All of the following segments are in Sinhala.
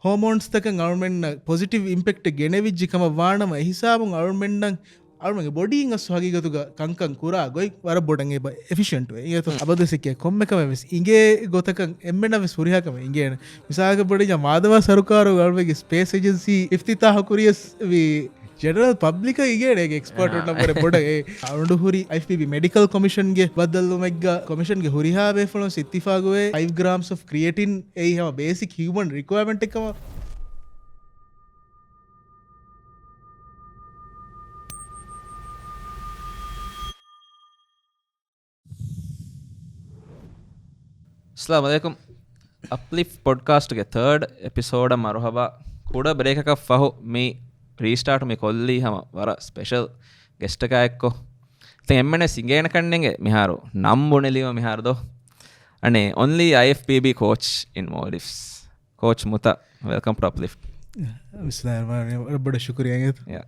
hormones takan almenna positive impact genevijji kama vaanama hisabun almennan almenge body inga swagigatuga kankan kura goi wara bodan eba efficient we yeto abadu sikke kommekama ves inge gotakan emmena ves surihakama inge misaga bodija madava sarukaru almege space agency iftitah kuriyas vi general public ಈಗೇನೆ ಎಕ್ಸ್ಪರ್ಟ್ ನಂಬರ್ ಬೊಡ ಅವಳು ಹುರಿ IFPB ಮೆಡಿಕಲ್ ಕಮಿಷನ್ ಗೆ ಬದಲು ಮೆಗ್ಗ ಕಮಿಷನ್ ಗೆ ಹುರಿ ಹಾಬೆ ಫಲೋ ಸಿತ್ತಿಫಾಗುವೆ 5 grams of creatine ei hama basic human requirement ekama अस्सलाम वालेकुम अपलिफ्ट पॉडकास्ट के थर्ड एपिसोड मरहबा ಕೂಡ ಬ್ರೇಕ್ ಅಕ ಫಹು ಮೀ ರೀಸ್ಟಾರ್ಟ್ ಮೀ ಕೊಲ್ಲಿ ಹಮ ವರ ಸ್ಪೆಷಲ್ ಗೆಸ್ಟ್ ಕ ಎಕ್ಕೋ ತೆ ಎಮ್ಮನೆ ಸಿಂಗೇನ ಕಣ್ಣೆಂಗೆ ಮಿಹಾರು ನಂಬುಣೆಲಿವ ಮಿಹಾರದೋ ಅನೆ only IFPB coach in Maldives coach ಮುತ ವೆಲ್ಕಮ್ ಟು ಅಪ್ಲಿಫ್ಟ್ ಬಿಸ್ಮಿಲ್ಲಾಹಿರ್ ಬಡ ಶುಕ್ರಿಯಾ ಯಾ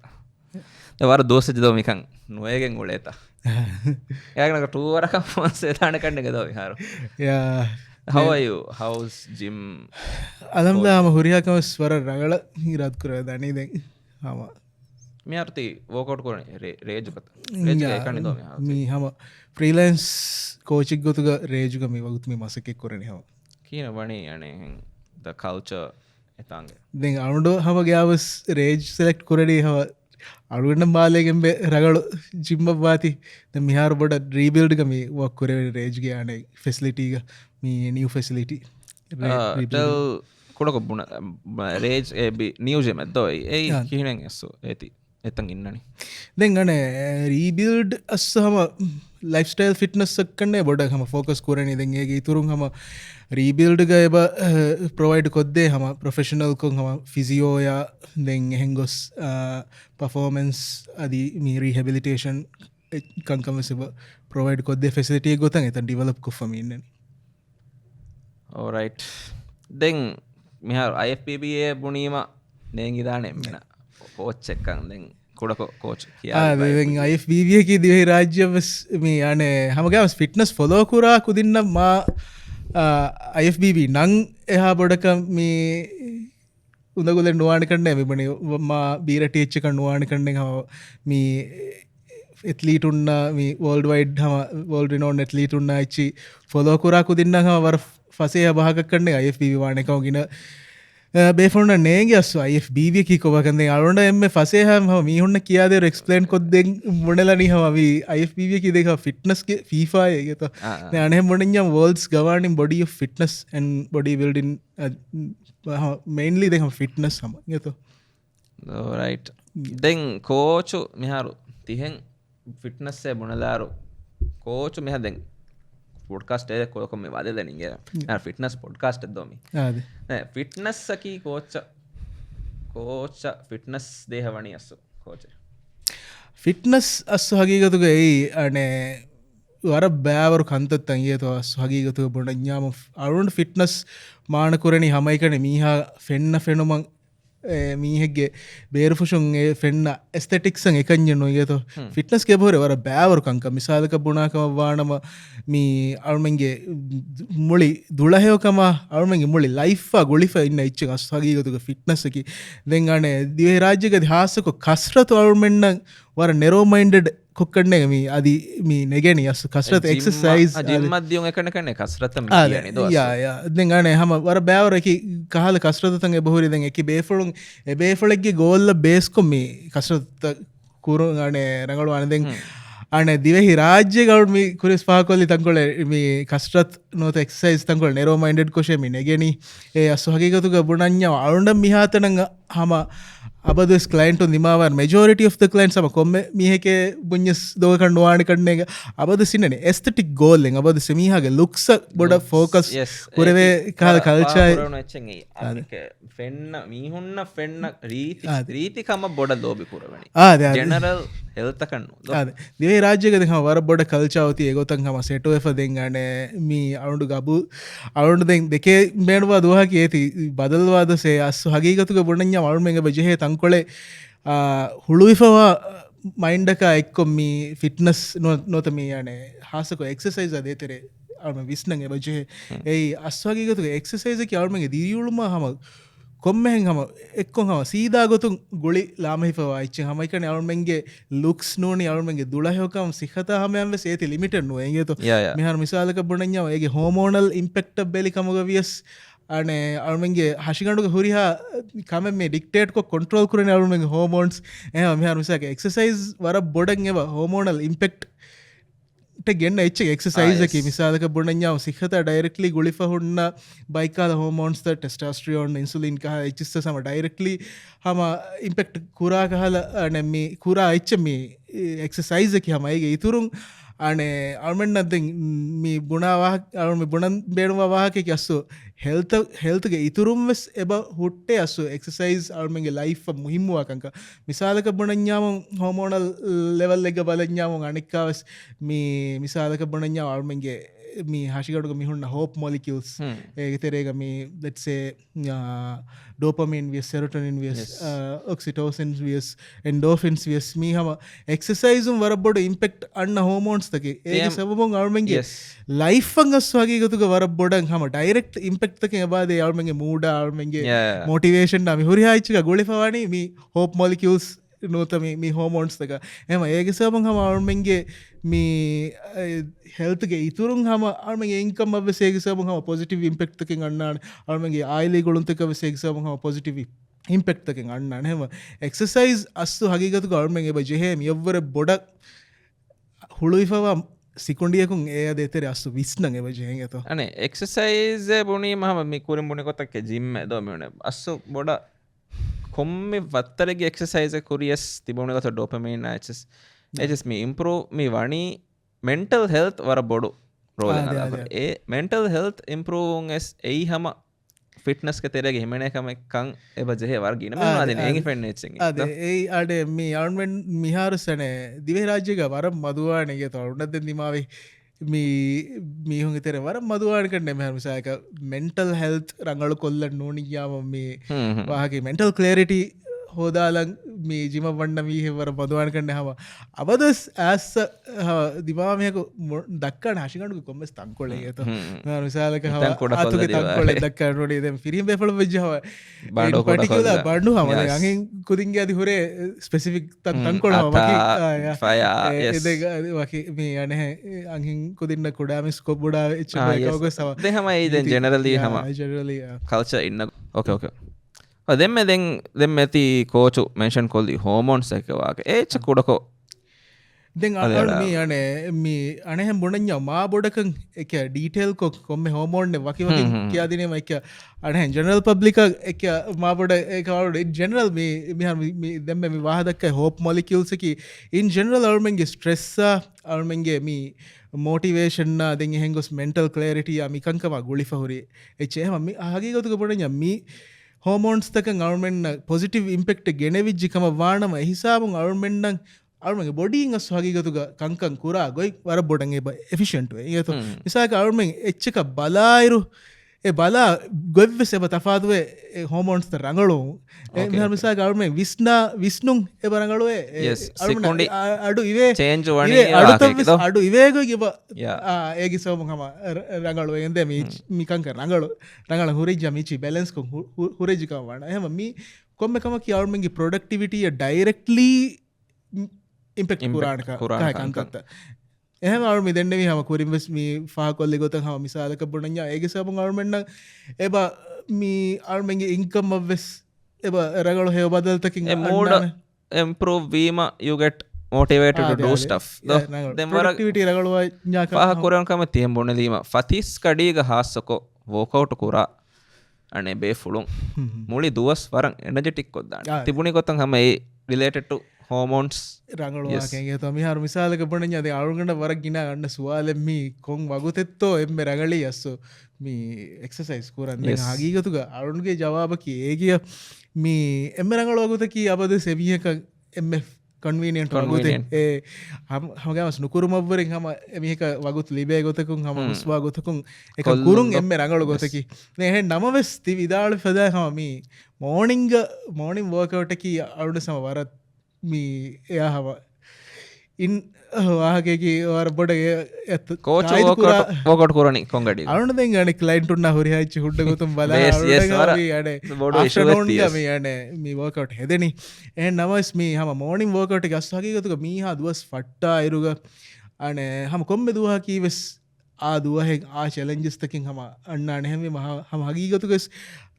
ವರ ದೋಸ್ತ ಜದೋ ಮಿಕಂ ನುಯೆಗೆನ್ ಉಳೇತ ಯಾಗ ನಗ 2 ವರಕ ಫೋನ್ ಸೇತಾಣ ಕಣ್ಣೆಗೆ ದೋ ಮಿಹಾರು ಯಾ How are you? How's gym? Alhamdulillah, I'm hurriya kam swara ragala hirat kura dani den. Hama. Me arti workout korne rage kat. Rage ka ekani do me. Me hama freelance coaching gotuga rage ka me wagut me masake korani hama. Kina bani ane the culture etange. Den arundo hama gyavas rage select korani hama. අරුවන්න බාලයගෙන් රගලු ජිම්බ වාති මිහාර බොඩ රීබිල්ඩ් එක මේ වක් කරේ රේජ් ගයාන ෆෙසිලිටි එක මේ නිව් ෆෙසිලිටි කොඩ කොබ්බුණ රේජ් ඒබි නියවජෙම ඇදෝයි ඒ කිහිනෙන් ඇස්සු ඇති එතන් ඉන්නනි දෙන් අන රීබිල්ඩ් අස්ස හම ලයිෆ්ස්ටයිල් ෆිට්නස් කන්නේ බොඩ හම ෆෝකස් කරනේ දෙන් ඒගේ ඉතුරුන් හම රීබිල්ඩ් ಗ එබ ප්‍රොවයිඩ් කොද්දේ හම ප්‍රොෆෙෂනල් කොන් හම ෆිසියෝ යා දෙන් එහෙන් ගොස් performance adi me rehabilitation kankam seba provide kodde facility gotan etan develop ko for me innani all right then me har IFPB e bunima nen idane mena coach ekkan then kodako coach kiya then IFPB ki dive rajya me ane hamagam fitness follow kura kudinna ma IFPB nan eha bodaka me උදගොල නුවාන කන්න එබනි මා බීර ටේච්ච එක නුවාන කන්නෙ හම මේ එත්ලීටුන්න මේ වෝල්ඩ් වයිඩ් හම වෝල්ඩ් රිනෝන් එත්ලීටුන්න ඉච්චි ෆොලෝ කුරාකු දින්න හම වර ෆසේ භාග කන්නේ IFPB වානකවගෙන බේෆොන්න නේගේ අස්සු IFPB කි කොබකන්දේ අරුන්ඩ එම්මේ ෆසේ හම මීහුන්න කියාදේ එක්ස්ප්ලේන් කොද්දෙන් මොඩලනි හම වී IFPB කි දෙක ෆිට්නස් ගේ FIFA එකත අනේ මොඩින්ජම් worlds governing body of fitness and body building mainly they have fitness sama gitu right then coach miharu tihen fitness se bunalaru coach miha den podcast e ko me wade den inge fitness podcast eddo mi ade fitness ki coach fitness dehavani assu coach fitness assu hagigatuga ei ane වර බෑවරු කන්තත් අංගේතව හගීගතුව බොඩ ඥාම අරුන්ට ෆිට්නස් මානකුරණි හමයිකන මීහා ෆෙන්න ෆෙනුමන් මීහෙක්ගේ බේරෆුෂුන් ඒ ෆෙන්න එස්තටික්සන් එකඥ නොයත ෆිට්නස් කෙබොර වර බෑවරු කංක මිසාලක බුණාකම වානම මී අරුමන්ගේ මුලි දුළහයෝකම අරුමන්ගේ මුලි ලයිෆා ගොලිෆ ඉන්න ඉච්ච අස් හගීගතුක ෆිට්නස්සකි දෙන් අනේ දිවේ රාජ්‍යක හාසක කස්රතු අරුමෙන්න්න වර නෙරෝමයින්ඩඩ් කොක්කන්නේ මේ අදි මේ නෙගැනි අස් කස්රත එක්සර්සයිස් ජිම් මධ්‍යම එකන කන්නේ කස්රත දැන් අනේ හැම වර බෑවරකි කහල කස්රතතන් එබහුරි දැන් එකි බේෆලුන් එබේෆලෙක්ගේ ගෝල්ල බේස්කො මේ කස්රත කුරු අනේ රංගලු අනදෙන් අනේ දිවෙහි රාජ්‍ය ගවුඩ් මේ කුරිස් පාකොල්ලි තංකොල මේ කස්රත් නොත එක්සර්සයිස් තංකොල නෙරෝ මයින්ඩඩ් කොෂේ මේ නෙගැනි ඒ අස් හගීගතුක බුණඤ්ඤා අරුණ්ඩ මිහාතනං හම abadus client on dimawar majority of the clients sama komme miheke bunnyas doga nuwani kanne abadu sinne aesthetic goal en abadu semihage looks boda focus kurave kala culture kurona echenge adike fenna mihunna fenna reeti kama boda lobi kuravani general health kannu ade dive rajyage den war boda culture oti egotan hama seto efa den ane mi arundu gabu arundu den deke menwa duha kiyeti badalwada se as hagigatuga bunanya arunmenge beje tankolе ಹುಳುವಿಫವಾ ಮೈಂಡಕ ಎಕ್ಕೊಮ್ಮಿ ಫಿಟ್ನೆಸ್ ನೋತ ಮೀ ಯಾನೆ ಹಾಸಕೊ ಎಕ್ಸರ್ಸೈಸ್ ಅದೇತೆರೆ ಅವನ ವಿಸ್ನಂಗೆ ಬಜೆ ಏಯ್ ಅಸ್ವಾಗಿಗತು ಎಕ್ಸರ್ಸೈಸ್ ಕಿ ಅವಮಗೆ ದಿರಿಯುಳುಮ ಹಮ කොම්මෙන් හම එක්කොන් හම සීදා ගොතුන් ගොලි ලාමහිපවා ඉච්ච හමයිකන අවුන්මෙන්ගේ ලුක්ස් නෝනි අවුන්මෙන්ගේ දුලහයෝකම් සිහතා හමයන්ව සේති ලිමිට නුවන්ගේතු මෙහර මිසාලක බුණඥාව ඒගේ හෝමෝනල් ඉම්පෙක්ට බෙලිකමග වියස් අනේ අරුමගේ හශිකඩුක හුරිහා කම මේ ඩික්ටේට්කො කොන්ට්‍රෝල් කරන අරුමගේ හෝමෝන්ස් එහ මෙහර මිසාක එක්සසයිස් වර බොඩන් එව හෝමෝනල් ඉම්පෙක්ට් ගෙන්න්න එච්ච එක්සයිසකි මිසාලක බුණඥාව සිහත ඩයිරෙක්ලි ගුලිෆහුන්න බයිකාල හෝමෝන්ස්ත ටෙස්ටස්ට්‍රියෝන් ඉන්සුලින් කහ එච්චිස්ස සම ඩයිරෙක්ලි හම ඉම්පෙක්ට් kuraa කහල නැම kuraa එච්ච මේ එක්සයිසකි හමයිගේ ඉතුරුම් අනේ අර්මෙන්න්නත්දෙන් මේ බුණවාහ අරුම බුණන් බේරුවා වාහකෙක අස්සු හෙල්තගේ ඉතුරුම්වෙස් එබ හුට්ටේ අස්සු එක්සයිස් අර්මගේ ලයිෆ් මුහිම්මුවකංක මිසාලක බුණඥාම හෝමෝනල් ලෙවල් එක බලඥාම අනික්කාවස් මේ මිසාලක බුණඥාව අර්මගේ මේ හශිකටක මිහුන්න හෝප් මොලිකල්ස් ඒතරේක මේ let's ඩෝපමින් වියස් සෙරොටනින් වියස් ඔක්සිටෝසින්ස් වියස් එන්ඩෝෆින්ස් වියස් මේ හම එක්සසයිසුම් වරබොඩ ඉම්පෙක්ට් අන්න හෝමෝන්ස් තක ඒ සබොන් අර්මගේ ලයිෆංගස් වගේ ගතුක වර බොඩන් හම ඩයිරෙක්් ඉම්පෙක්්ක බාද අර්මගේ මූඩ අර්මගේ මෝටිවේෂන් ම හුරිහාච්චික ගොලිපවාන මේ හෝප් මොලිකල්ස් නෝතම මේ හෝමෝන්ස් තක එම ඒක සබන් හම අර්මගේ මේ හෙල්තගේ ඉතුරුන් හම අර්මගේ ඉංකම් අව සේගසබන් හම පොසිටිව ඉම්පෙක්්තකින් අන්නාන අර්මගේ ආයිලි ගොළුන්තකව සේගසබන් හම පොසිටිව ඉම්පෙක්්තකින් අන්න හෙම එක්සසයිස් අස්සු හගිගතු ගර්මගේ බ ජෙහෙම යව්වර බොඩක් හුළුයිවා සිකුන්ඩියකුන් ඒ දෙතර අස්සු විස්්නන් එව ජයගත අනේ එක්සසයිස් බුණී මහම මිකුරින් බුණකොතක් ජිම් දොමන අස්සු බොඩ කොම්මෙ වත්තරගේ එක්සසයිස කුරියස් තිබුණගත ඩෝපමේන් ස් එස් මේ ඉම්පරෝ මේ වනී මෙන්ටල් හෙල්ත් වර බොඩු රෝල ඒ මෙන්ටල් හෙල්ත් ඉම්පරෝන් එස් එයි හම ෆිට්නස් තෙරගේ හිමනකමකං එබ ජහ වර්ගන ද ෆෙන්න්න අද ඒ අඩ මේ අර්මෙන් මිහාරුසන දිවේ රාජ්‍යක වර මදවානගේ තවරුන්නද නිමාවේ මීහුන් තෙර වර මදවානක නැමහමසායක මෙන්ටල් හෙල්ත් රංගලු කොල්ල නොනියාම මේ වාගේ මෙන්ටල් කලේරිටි හෝදාලන් මේ ජිම වන්න මීහෙවර බදවාන කරන්න හම අබදස් ඇස්ස දිවාමයක දක්ක හශිකටු කොම තංකොල ත විසාලක අතුක තංකොල දක්කරනට ද පිරිම් බෙපල වෙජ්ජාව පටිකල බඩු හම අගෙන් කුදින්ගේ අධි හොරේ ස්පෙසිෆික් තංකොල මේ අනහැ අහින් කොදින්න කොඩාමිස් කොබ්බොඩා එච්චක සව දෙහමයි ජනරලී හම කල්ච ඉන්න ඕකෝක දෙම දෙම ඇති කෝචු මෙන්ෂන් කොල්දි හෝමෝන්ස් එකවාගේ ඒච්ච කුඩකෝ දෙ මේ අනේ මේ අනහැම් බොඩඥ මා බොඩකන් එක ඩීටේල් කොක් කොම හෝමෝන්්න වකිව කියයාදිනම එක අනහැ ජනරල් පබ්ලික එක මාබොඩ ඒකවට ජනරල් මේ දෙම වාහදක්ක හෝප් මොලිකල්සකි ඉන් ජනරල් අර්මන්ගේ ස්ට්‍රෙස්සා අර්මන්ගේ මී මෝටිවේෂන්න දෙ හෙගොස් මෙන්ටල් කලේරිටිය මිකංකවා ගොලිෆහුරේ එච්චේ හම ආගේ ගොතුක බොඩඥ මී හෝමෝන්ස් තක අවර්මෙන්න්න පොසිටිව් ඉම්පෙක්ට ගෙනවිච්ජිකම වානම හිසාබුන් අවර්මෙන්ඩන් අවර්මගේ බොඩිං ස්වාගීගතුක කංකන් කුරා ගොයි වර බොඩන්ගේ එෆිෂන්ටුව ඒතු නිසාක අවර්මෙන් එච්චක බලායිරු බලා ගොව්ව සෙබ තෆාදුවේ හෝමෝන්ස්ත රඟලු මිසා ගවර්මෙන් විස්්නුම් එබ රඟලුවේ අඩු ඉවේ චේන්ජ් අඩු ඉවේග ගබ ඒගි සෝම හම රඟලුව එද මිකංක රඟල හුරජ මිචි බැලන්ස්කො හුරජිකව වන හම මී කොම්මකම කියවර්මගේ ප්‍රොඩක්ටිවිටිය ඩයිරෙක්ලී ඉම්පෙක් පුරාණකංකත්ත එහම අවම දෙන්නෙම හම කුරින්වෙස් මේ ෆාකොල්ලි ගොත හම මිසාලක බොඩඥ ඒගේ සබ අවර්මෙන්න්න එබ මේ අර්මගේ ඉංකම් වෙස් එබ රගලු හෙව බදල්තකින් මෝඩ එම්පරෝවීම යුගට මෝටිවේට ඩෝ ස්ට් දෙමරක්ට රගලවා පහ කොරන්කම තියෙන් බොනලීම ෆතිස් කඩීග හාස්සකො වෝකවට් කුරා අනේ බේ ෆුළුම් මුලි දුවස් වරන් එනජටික් කොද්දාන්න තිබුණි කොත්තන් හම ඒ රිලේටට හෝමෝන්ස් රඟලවාගේ තම හර මිසාලක පන ද අරුගට වර ගෙන ගන්න සුවාලෙමි කොන් වගුතෙත්තෝ එම රැගලි අස්සු මේ එක්සසයිස් කරන්න හගීගතුක අරුන්ගේ ජවාබකි ඒගිය මේ එම රඟල වගුතකි අපද සෙවියක එම කන්වීනියන්ට වගුතේ ඒ හමගමස් නුකුරුමවරින් හම එමික වගුත් ලිබේ ගොතකුන් හම ස්වා ගොතකුන් එක ගුරුන් එම රඟලු ගොතකි නහ නමවෙස් ති විදාල ෆෙද හමී මෝනිංග මෝනිින් වර්කවටකි අරුඩ සම වරත් මේ එයා හම ඉන් වාහකකි වර බොඩ ඇත් කෝච ඕකොට කරනි කොංගඩි අරුන දෙ ගන කලයින්ටුන්න හොරිහච්චි හුඩ ගොතුම් බල න මේ වෝකට හෙදෙන එ නවස් මේ හම මෝනිින් වෝකට ගස්හකිගතුක මීහා දුවස් ෆට්ටා අයරුග අන හම කොම්බ දුවා කීවෙස් ආදුවහෙක් චලෙන්ජස්තකින් හම අන්න නැහැම හම හගීගතුකස්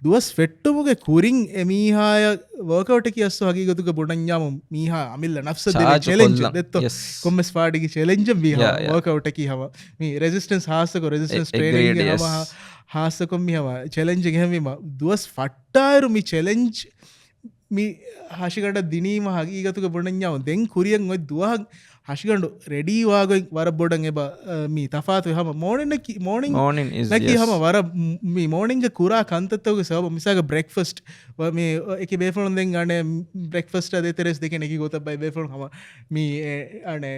දුවස් ෆෙට්ටමුගේ කුරින් එමීහාය වෝකට කියස්ස හගීගතුක බොඩඥාම මීහා අමිල්ල නක්ස චලෙන්ජ දෙත්ත කොම්මස් පාඩිගි චලෙන්ජ වෝකවටකි හම මේ රෙසිස්ටන්ස් හාසක රෙසිස්ටන්ස් ට්‍රේනින් හාසකොම් හම චලෙන්ජ හැමීම දුවස් ෆට්ටායරු මි චලෙන්ජ් මි හශිකට දිනීම හගීගතුක බොඩඥාව දෙන් කුරියෙන් ඔයි දුවහක් හශිකණ්ඩු රෙඩීවාගොයි වර බොඩන් එබ මී තෆාතු හම මෝනින් නැකි හම වර මේ මෝනින්ග කුරා කන්තත්තවක සව මිසාක බ්‍රෙක්ෆස්ට් මේ එක බේෆලන් දෙන් ගන බ්‍රෙක්ෆස්ට දෙතරෙස් දෙක නැකි ගොත බයි බේෆල් හම මේ අන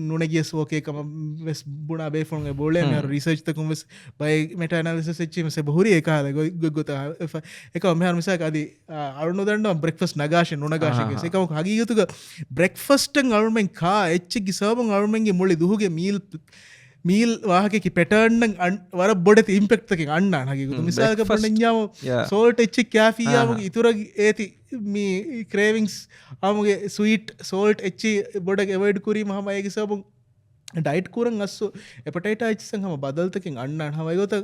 නුනගිය සෝකේකම වෙස් බුණා බේෆොන් බෝල රිසර්ච්තකුම් වෙස් බයි මට අනලිස ච්චීම ස හුරිය කාල ගොත එක මෙහර මිසාක අද අරුණු දන්න බ්‍රෙක්ෆස් නගාශ නොනගාශක එකම හගීගතුක බ්‍රෙක්ෆස්ටන් අරුමෙන් කා එච්චි සවම අරුමන්ගේ මුලි දුහගේ මීල් වාහකි පැටර්න්න වර බොඩ ඉම්පෙක්තක අන්න හකිකුතු මිසාක පටඥාව සෝල්ට එච්චි කෑෆියාවගේ ඉතුර ඒති මේ ක්‍රේවිංස් ආමගේ ස්වීට් සෝල්ට් එච්චි බොඩ එවයිඩ් kuරීම හම ඒකි සබුන් ඩයිට් කුරන් අස්සු එපටයිට අයිච්සන් හම බදල්තකින් අන්න හමයිගොත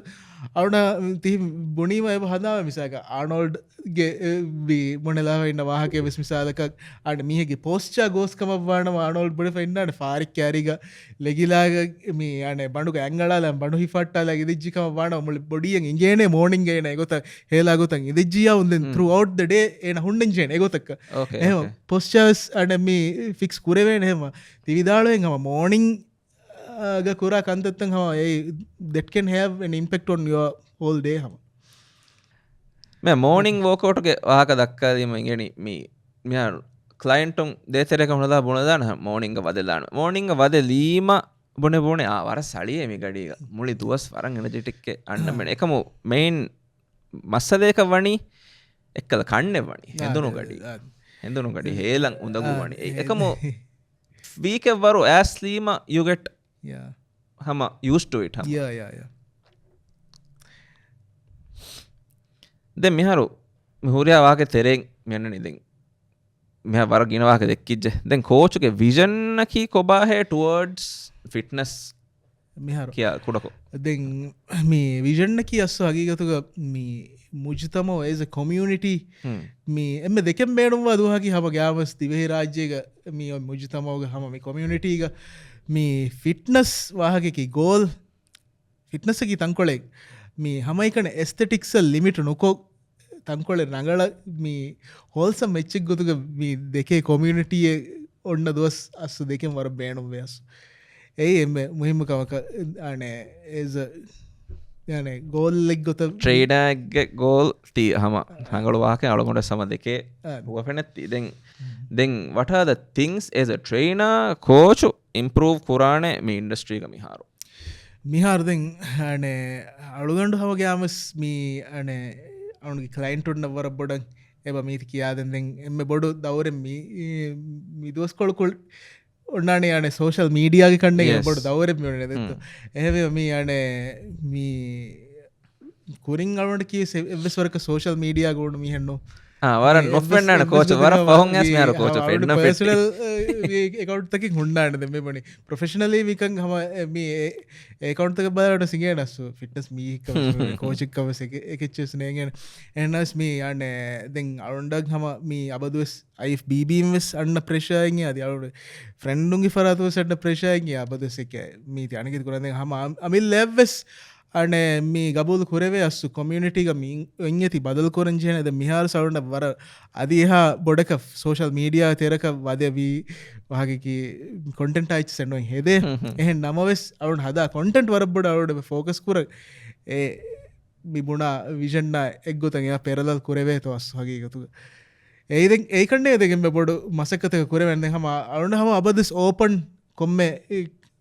අරුණ ති බොනීම එ හදාව මිසාක ආනෝල්ඩ්ගේ මොනලාවන්න වාහක වෙස් මිසාදකක් අට මිහගේ පෝස්්චා ගෝස්කම වාන ආනෝල් බඩ පෙන්න්නට ෆාරික් කෑරිග ලෙගිලාග මේ අන බඩු ඇංගල බඩු හිෆට්ටල ඉදිජිකම වාන මුල බොඩියෙන් ඉගේන මෝනින්ගේන ගොත හේලාගොතන් ඉදිජියාවන්දෙන් තරවට් ඩේ එන හුන්ඩෙන්ජේන ගොතක් එහම පොස්්චස් අඩ මේ ෆික්ස් කුරවෙන් හෙම තිවිදාලුවෙන් හම මෝනිින් කුරා කන්තත්තන් හම ඒ that can have an impact on your whole day හම මේ මෝනිින් වෝකෝට්ගේ වාහක දක්කාදීම ගෙනි මේ ක්ලයින්ටුම් දේතරක හොඳදා බුණදාන මෝනිංග වදලාන මෝනිංග වද ලීම බොන බොනේ ආවර සලිය මේ ගඩිය මුලි දුවස් වරන් එනජිටික්ක අන්නමෙන එකම මෙයින් මස්සදේක වනි එක්කල කන්න වනි හැඳුණු ගඩි හේලං උඳගු වනි එකම වීකවරු ඇස්ලීම යුගෙට් හම used to it දැන් මිහරු මිහුරියා වාගේ තෙරෙන් මෙන්න නිදින් මෙහ වර ගිනවාක දෙක්කිජ්ජ දැන් කෝචුගේ විෂන් නකි කොබාහේ towards fitness මිහරු කියා කුඩකෝ දැන් මේ විෂන් නකි අස්ස හගීගතුක මේ මුජතමෝ as a community මේ එම්ම දෙකෙන් බේනුම්වා දුහකි හම ගෑවස් දිවෙහි රාජ්‍යයක මේ මුජතමෝග හම මේ කොමියුනිටීග මේ ෆිට්නස් වාහකකි ගෝල් ෆිට්නසකි තංකොලෙක් මේ හමයිකන එස්තටික්ස ලිමිට නොකෝ තංකොල නඟල මේ හෝල්සම් මෙච්චෙක් ගොතුක මේ දෙකේ කොමියනිටිය ඔන්න දුවස් අස්සු දෙකෙන් වර බේනුම් වයස් ඇයි එම මුහිමකවක අනේ ඒස යන ගෝල්ලෙක් ගොත ට්‍රේඩගේ ගෝල් ටී හම හඟල වාක අලගොඩ සම දෙකේ වපෙනැත්ති දෙන් වටාද තිංස් as a trainer කෝචු ඉම්පරෝව් කුරාණය මේ ඉන්ඩස්ට්‍රීක මිහාරු මිහාරදෙන් අනේ අළුගඩු හමගයාමස් මේ අන අනුගේ කලයින්ටුන්න වර බොඩන් එබ මීති කියාදෙන්දෙන් එම බොඩු දවරෙන් මිදුවස් කොළකුල් ඔන්නනේ යන සෝෂල් මීඩියගේ කන්නේ බොඩ දවරෙන් ද එහ මේ අන මේ කුරින් අලට කිය එවස්වරක සෝෂල් මීඩිය ගෝඩ මිහෙන්නු වර නොෆෙන්න්න කෝච වර පහොන් ඇස් මයාර කෝච පෙන්න්න එකවට්තකින් හුන්ඩාන දෙම බනි ප්‍රෆෙෂනලේ විකන් හම ඒකවන්තක බලට සිගේ නස්සු ෆිට්නස් මීක කෝචික්කව එකච්චස්නයගෙන එන්නස් මේ අන්න දෙන් අරුන්ඩක් හම මේ අබදුවස් අයිබීබීම්ස් අන්න ප්‍රේෂයගේ අද අලුට ෆ්‍රෙන්ඩුන්ගේ පරතුව සට ප්‍රේෂයගේ අබදසක මේ අනකෙ කරන්න හම අමිල් ලැවස් අන මේ ගබුල් කුරවේ අස්සු කොමියනිටික එති බදල් කොරංජයනද මිහාර සවුන්ට වර අදිහා බොඩක සෝෂල් මීඩිය තෙරක වදවී වහගකි කොටට අයිච සැනුව හෙදේ එහ නමවෙස් අවුන් හදා කොටට වරබොඩ අවුට ෆෝකස් කර ඒ බිබුණා විෂන්න එක්ගොතන් එයා පෙරදල් කුරවේ තවස් වගේ ගතුක ඒද ඒකන්නේ දෙකෙම බොඩු මසකතක කුරවන්න හම අවුන හම අබදස් ඕපන් කොම්ම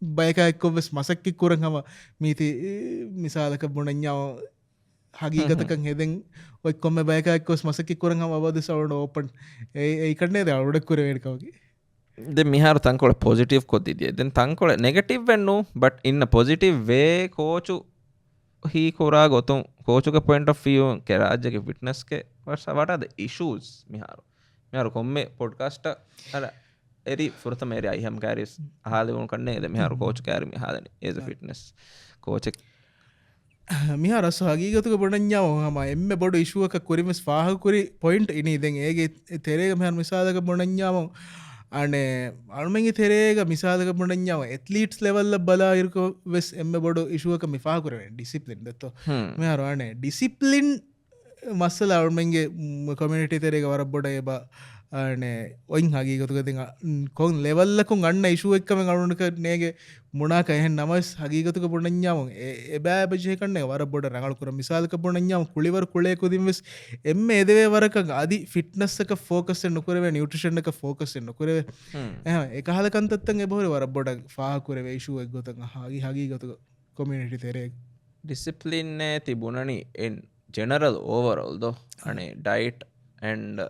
බයකයක්කොවෙස් මසක්කි කුරන් හම මීති මිසාලක බොනඥාව හගීගතකන් හෙදෙන් ඔයි කොම බයකයක්කොස් මසකි කුරන් හම අවද සවුට open ඒකන්නේ the අවුඩක් කුරවේඩකවගේ then miharu tankole positive koddidiye then tankole negative vennu but in a positive way coach he kora gotum coach ka point of view ke rajya ke fitness ke what are the issues miharu komme podcast ala eri furta mere I ham carries ahale won kanne de miharu coach carry mihalani as a fitness coach මිහ රස හගීගතුක බොඩඥාව හම එම බොඩ ඉශුවක කොරිමස් පාහකුරි පොයින්ට් ඉනි දෙන් ඒගේ තෙරේග මෙහන් මිසාදක බොඩඥාව අනේ අනුමගේ තෙරේග මිසාදක බොඩඥාව එත්ලීට්ස් ලෙවල්ල බලාහිරක වෙස් එම බොඩ ඉශුවක මිපාකුරෙන් ඩිසිපලින් දත්ත මෙහරවානේ ඩිසිපලින් මස්සල අරුමගේ කොමිනිටි තෙරේග වර බොඩ එබා අනේ ඔයින් හගීගතුක කොන් ලෙවල්ලකුන් ගන්න ඉශුව එක්කම අරුණක නේගේ මුණක එහෙන් නමස් හගීගතුක බොඩඥාව එබෑ බජය කන්නේ වර බොඩ රඟලකුර මිසාලක බොඩඥාව කුලිවර කුලේ කුදින්වෙස් එම්ම එදවේ වරක අදි ෆිට්නස්සක ෆෝකස් නොකරවේ නියුට්‍රිෂන් එක ෆෝකස් නොකරවේ එකහලකන්තත්තන් එබහොර වර බොඩ ෆාකුරවේ ඉශුව එක් ගොතන් හගීගතුක කොමිනිටි තෙරේ ඩිසිප්ලින්නේ තිබුණනි එන් ජෙනරල් ඕවරල් දෝ අනේ ඩයිට් ඇන්ඩ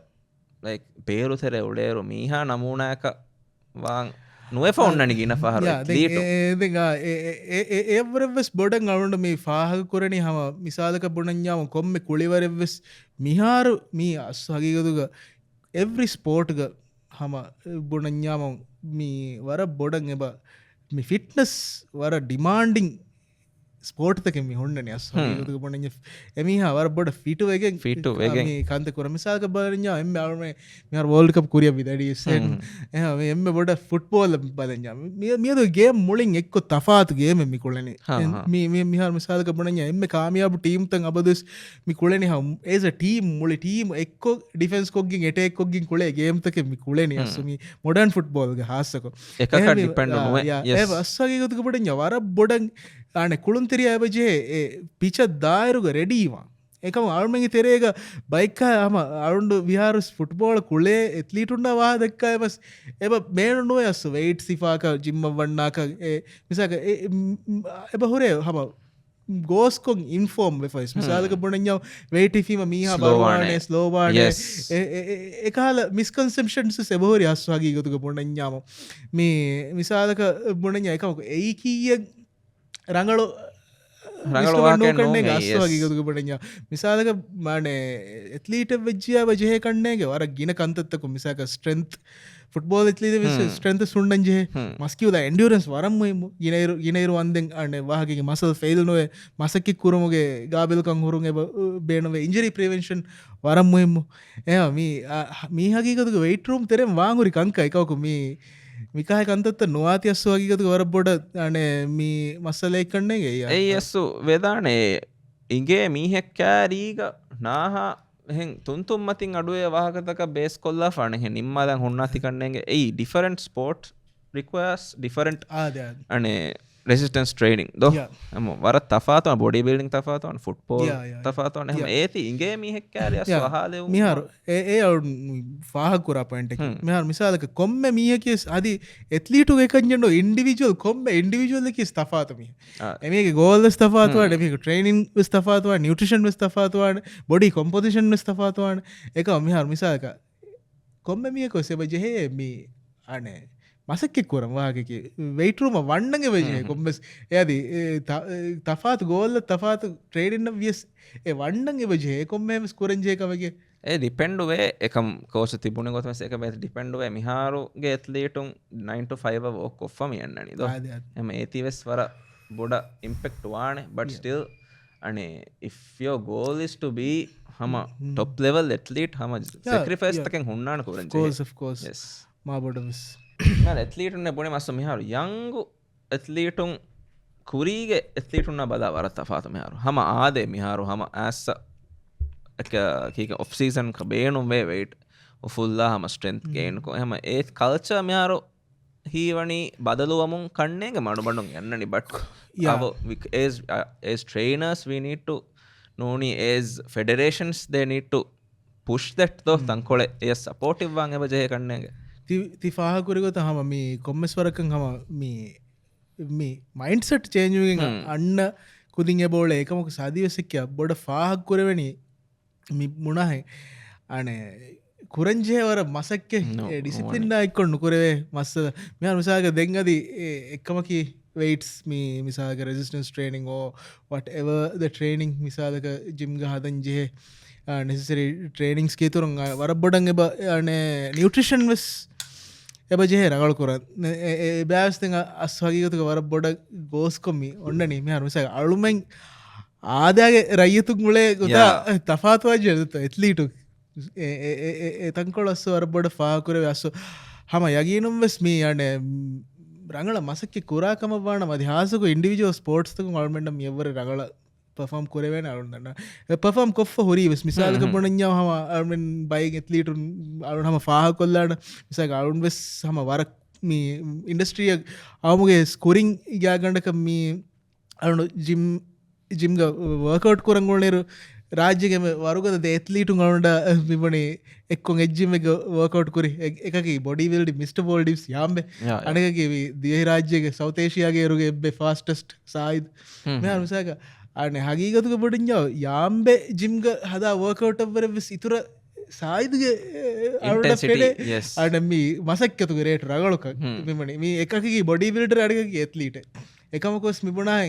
like పేరు తెరే ఉడేరు మీహా నమూనాక వాంగ్ నువ్వే ఫౌండని గిన ఫహరు ඒවරෙස් බොඩන් අරුන්ට මේ ෆාහක කොරණි හම මිසාලක බොඩඥාව කොම්ම කුളിවරෙවෙස් මිහාරු මී අස් හගීගතුක එවරි ස්පෝට්ග හම බොඩඥාම මී වර බොඩන් එබ මි ෆිට්නස් වර ඩිමාන්ඩිං ස්පෝට්තක හොන්නන අස් හගීගතුක බොඩ එමිහා වර බොඩ ෆිටුවගෙන් කන්ත කොර මිසාක බලඥා එම අරුම මෙ වෝල්ඩකප් කුරිය විදඩියසෙන් එම බොඩ ෆුට්බෝල බලඥා මියද ගේ මුලින් එක්කො තෆාතුගේ මෙමි කොලන මිහර මිසාක බොඩ එම කාමියාපු ටීම්තන් අබදස් මි කොලන හම් ඒස ටීම් මුලි ටීම් එක්කො ඩිෆෙන්ස් කොගින් එට එක්කොගින් කොලේ ගේම්තක මි කොලන අසුමි මොඩන් ෆුට්බෝල්ග හාසක අස්සගේගතුක බොඩ වර බොඩන් ආන කුළුන්තිරිය ඇබජේ පිච දායරුග රෙඩීවා එකම අරුමගේ තෙරේග බයික්කා හම අරුන්ඩු විහාරුස් ෆුට්බෝල කුලේ එත්ලීටුන්ඩ වා දක්කා එබස් එබ මේනුව අස්ස වෙයිට් සිෆාක ජිම්ම වන්නාක මිසාක එබ හොරේ හම ගෝස්කොන් ඉන්ෆෝර්ම් වෙෆයිස් මිසාලක බොඩඥාව වෙයිටිෆීම මීහා බරවානේ ස්ලෝවාන එකහල මිස්කන්සම්ෂන්ස් සෙබහෝරි අස්වාගේ ගතුක බොඩඥාම මේ මිසාලක බොඩඥ එකමක එයි කීය රඟලු ගස්වාගේගතුක පටඥා මිසාලක මානේ එත්ලීට වෙච්ජිය වජය කන්නේගේ වර ගින කන්තත්තක මිසාක ස්ට්‍රෙන්ත් ෆුටබෝල් එත්ලීද ස්ට්‍රෙන්ත සුන්ඩන්ජේ මස්කිවල එන්ඩියරන්ස් වරම්මම ගිනයිරු අන්දෙන් අන්න වාහගේ මසල් ෆෙයිල් නොව මසකි කුරමුගේ ගාබෙල්කං හුරුන් බේනව ඉන්ජරි ප්‍රවෙන්ෂන් වරම්මුයම්ම මීහගේකතුක වෙයිටරුම් තෙරෙම් වාංගුරි කංක එකවකු මේ මිකාහ කන්තත්ත නොවාති අස්වාගේකතු වර බොඩ අනේ මී මස්සලෙක් කන්නේගේ ඇයි අස්සු වෙදානේ ඉගේ මීහෙක්කෑරීග නාහා එහෙන් තුන්තුම් මතින් අඩුවේ වාහකතක බේස් කොල්ලා ෆනහ නිම්මාදන් හොන්නති කන්නේගේ ඇයි ඩිෆරන්ට් ස්පෝට් රික්වස් ඩිෆරන්ට් අනේ resistance training do am war tafaatuna body building tafaatuna football tafaatuna ehma eti inge mihek kare aswahale mihar e faha kura point ek mihar misalaka komme mihekis adi athlete ekanjendo individual komme individual ekis tafaatu mi emege goal tafaatu emege training is tafaatu nutrition is tafaatu body composition is tafaatu eka mihar misalaka komme miheko sebaje he mi ane මසක්කෙ කොරම් වාගක වෙයිටරුම වන්නගේ වජය කොම්බස් එයදී තෆාත් ගෝල්ල තෆාත් ට්‍රේඩන්න වියස් ඒ වන්නගේ වජය කොම්මම ස්කොරංජයකවගේ ඒ ඩිපෙන්ඩුවේ එකම් කෝස තිබුණ ගොතම එක බැ ඩිපෙන්ඩුවේ මිහාරුගේ ඇත්ලේටුම් 9 ෝක් කොෆම යන්නනි ද එම ඒතිවෙස් වර බොඩ ඉම්පෙක්ට වාන බට ස්ටිල් අනේ ඉෝ ගෝල් is to be හම ටොප් ලෙවල් ඇත්ලීට් හම සක්‍රිෆයිස් තකෙන් හුන්නාන කොරන් මා බොඩස් ඇත්ලීටුන්න බොන මස්ස මිහාරු යංගු ඇත්ලීටුන් කුරීගේ ඇත්ලීටුන්න බදා වර තෆාත මිහාරු හම ආදේ මිහාරු හම ඇස්ස කීක ඔෆ්සීසන් බේනුම් වේ වෙයිට් ඔෆුල්ලා හම ස්ට්‍රෙන්ත් ගේන්කෝ හම ඒත් කල්ච මිහාරු හීවනි බදලුවමුන් කන්නේගේ මඩු බඩුන් යන්නනි but as trainers we need to නෝනි as federations they need to push that though තංකොල ඒ සපෝටිව් වන් එබ ජය කන්නේගේ ති ෆාහකුරගොත හම මේ කොම්මස් වරකන් හම මේ මයින්සට් චේන්ජුවෙන් අන්න කුදින් බෝල ඒකමක සදිවසක්කය බොඩ ෆාහක් කොරවැනි මුණහයි අනේ කුරංජයවර මසක්ක ඩිසිපලින්ඩ එක්කොන්න නුකරේ මස්ස මෙ මිසාක දෙංගද එක්කමකි වයිටස් මේ මිසාක රෙසිස්ටන්ස් ට්‍රේනිං ඕ වට එව ද ට්‍රේනිං මිසාලක ජිම්ග හදන් ජෙහ නෙසරි ට්‍රේනිංස් කේතුරුන් වර බොඩන් එබ නිියවට්‍රිෂන් වෙස් එබ ජෙහ රගල කොරන්න බෑස්ති අස්වගීගතුක වර බොඩ ගෝස්කොමි ඔන්න නීම හරුස අලුමෙන් ආදයාගේ රයියතුක් මුලේ ගොතා තෆාතුවාජයත එත්ලීටු එතංකොල අස්ස වර බොඩ ෆාකුර අස්සු හම යගීනුම් වෙස් මේ යන රඟල මසක්ක කුරාකම වාන මදහසක ඉන්ඩිවිජෝ ස්පෝට්ස්තක මල්මට යවර රගල පෆම් කරවෙන අරුන්න්න පෆම් කොෆ හොරි වෙස් මිසාලක බොනඥාව හම අර්මෙන් බයි එත්ලීටුන් අරුන් හම ෆාහ කොල්ලාට මිසක අරුන් වෙස් හම වරක් මේ ඉන්ඩස්ට්‍රිය අවමුගේ ස්කොරිං ඉගාගණඩක මේ අරුණු ජිම්ග වර්කවට් කොරංගොලනේරු රාජ්‍යගම වරුගද දෙත්ලීටු ගවුන්ඩ විබනේ එක්කො එජ්ජිම එක වර්කවට් කරි එකක බොඩිවල්ඩි මිට බෝල්ඩිස් යාම්බ අනකගේ දිය රාජ්‍යගේ සෞතේශයාගේ රුගේ එබ්බෙ ෆාස්ටස්ට් සයිද මෙ අනුසාක අන හගීගතුක බොඩිඥාව යාම්බෙ ජිම්ග හදා වර්කවට්වර ඉතුර සායිදගේ අඩම මසක්කතු රේට රගලොක මෙමන මේ එකකි බොඩිවිල්ට අඩක athlete එකමකොස් මිබුණා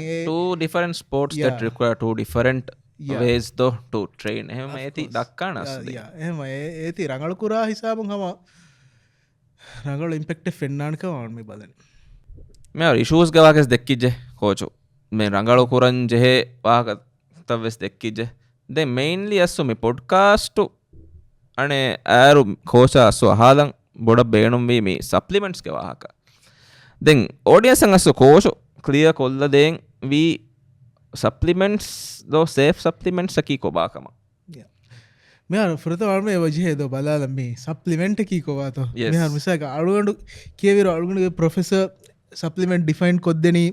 different sports that require two different ways though to train එහෙම ඇති දක්කා නස් එහෙම ඒති රඟලකුරා හිසාබුන් හම රඟල ඉම්පෙක්ට ෆෙන්නාන්ක වන්ම බලන මේ ඉෂූස් ගවාගෙස් දෙක්කිජ්ජ කෝචු මේ රඟලු කුරන් ජෙහෙ වාගතවෙස් දෙක්කිජ්ජ දෙ මෙයින්ලි අස්සු මේ පොඩ්කාස්ටු අනේ ඇරු කෝචා අස්සු අහාදන් බොඩ බේනුම් වී මේ සප්ලිමෙන්ට්ස් ගෙවාහක දෙන් ඕඩියන්සන් අස්සු කෝචු ක්ලියර් කොල්ල දෙන් වී supplements though safe supplements की कोबाकम मैं फुरत वाल में वजह दो बला लम्बी supplement की कोबा तो मैं हर मिसा का अड़ुगंडु केवीरो अड़ुगंडु प्रोफेसर supplement define कोद्देनी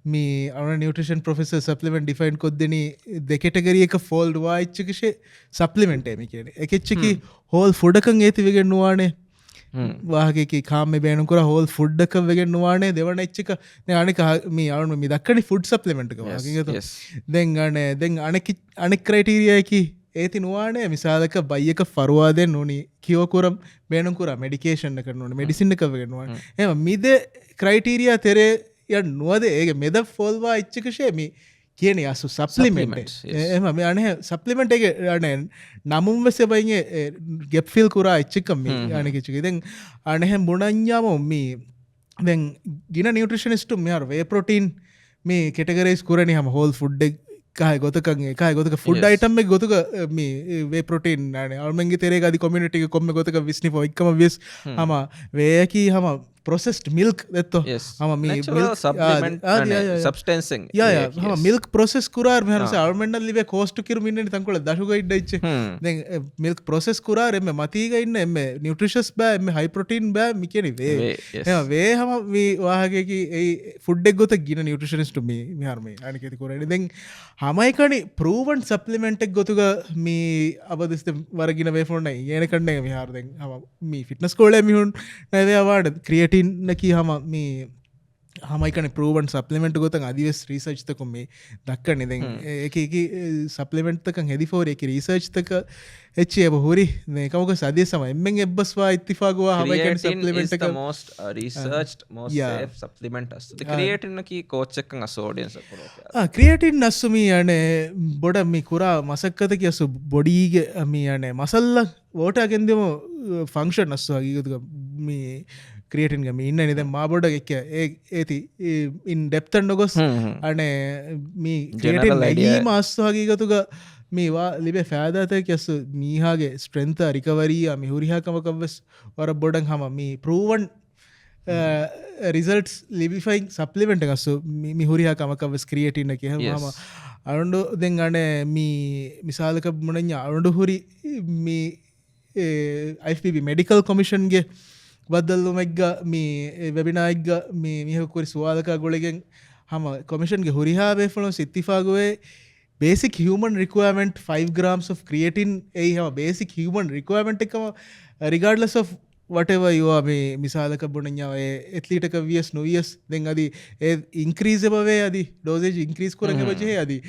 मी अरुण न्यूट्रिशन प्रोफेसर supplement define कोद्देनी दे कैटेगरी एक fold वा इच्छिके supplement है मी कहने एक इच्छिकी whole food कंग ये तिविगे नुआने වාහකේ කාම බේනුකර හෝල් ෆුඩ්ඩක වෙගෙන් නුවානේ දෙවන එච්චක අනෙක මේ අරුන් මේ දක්කනි ෆුඩ් සප්ලිමෙන්ට් එක වාගේ දෙන් අනේ දෙන් අනෙක් ක්‍රයිටීරියා ඒති නුවානේ මිසාලක බයියක ෆරුවාදෙන් නොනි කියෝකුරම් බේනුකුර මෙඩිකේෂන් එක නොන මෙඩිසින් එක වෙගෙන් නුවානේ එහෙම මිද ක්‍රයිටීරියා තෙරේ යන් නුවද ඒක මෙද ෆෝල්වා එච්චකෂේ මේ කියන අසු සප්ලිමෙන්ට් එහම මේ අනේ සප්ලිමෙන්ට් එක අනේ නමුම් වෙස බයිගේ ගෙප් ෆිල් කුරා එච්චකම් මේ අනේ කිචක දැන් අනේ මුණඤ්ඤාම මේ දැන් ගින නියුට්‍රිෂනිස්ට් මේ වේ ප්‍රෝටීන් මේ කැටගරයිස් කරන්නේ හැම හෝල් ෆුඩ් එක කාය ගොතකන් එකයි ගොතක ෆුඩ් අයිටම් එක ගොතක මේ වේ ප්‍රෝටීන් අනේ අල්මන්ගේ තෙරේ ගාදි කොමියුනිටි එක කොම්මේ ගොතක විස්නි ෆෝ එකම විස් හම වේකි හම processed milk detto hama me milk supplement substancing hama milk process kurar me haruse almond live cost kiru minne tankola dashuga idda icche then milk process kurar emme matiga inne emme nutritious ba emme high protein ba mi kiyani ve hama ve hama me wahage ki ei food ek gota gina nutritionist me me har me ani keti korani then hama ekani proven supplement ek gotuga me abadiste waragina ve phone nai yene kanne me har then hama me fitness kole mi hun nave award creative नकी हम मी हमारे प्रूवन सप्लीमेंट गोतंग आदिवेस रिसर्च तक में दक्कने दें एक सप्लीमेंट तक हेदी फोर एक रिसर्च तक अच्छी है बहुरी ने कहो का सादे समय में बस वा इत्तिफाक हुआ हमारे कैन सप्लीमेंट तक most researched most safe supplement us the creatine की कोच चेक अस ऑडियंस को क्रिएटिन नसु मी याने बोड़ा मी कुरा मसक्कत की असु बॉडी के मी याने मसल्ला वोटा केंदेमो फंक्शन नसु आगे मी ක්‍රියටින් ගම ඉන්න නිද මාබොඩ එක ඒති ඉන් ඩෙප්තන් ොගොස් අන මේ ක්‍රියටන් ලැගී මස්වාගීගතුක මේවා ලිබේ ෑදාතයක් යස්සු මීහාගේ ස්ට්‍රෙන්ත රිකවරී මිහුරිහාකමකවස් වර බොඩන් හම මේ පරූවන් රිසල්ටස් ලිබිෆයින් සප්ලිමෙන්ට ගස්සු මිහුරිහාකමකවස් ක්‍රියටින්න කිය ම අරුන්ඩු දෙන් අන මී මිසාලක මොනඥ අරුන්ඩු හුරි මේ IFBB මෙඩිකල් කොමිෂන්ගේ බදල්ලුමෙක්ග මේ වෙබිනායික්ග මේ මිහකුරි සුවාදක ගොලගෙන් හම කොමිෂන්ගේ හුරිහා වේෆලොන් සිත්තිෆාගුවේ basic human requirement 5 grams of creatine ei hama basic human requirement ekama regardless of whatever you are මේ මිසාලක බොණඥාව එත්ලීටක වියස් නොවියස් දෙන් අදි ඒ ඉන්ක්‍රීස් බවේ අදි ඩෝසේජ් ඉන්ක්‍රීස් කරගෙන වජේ අදි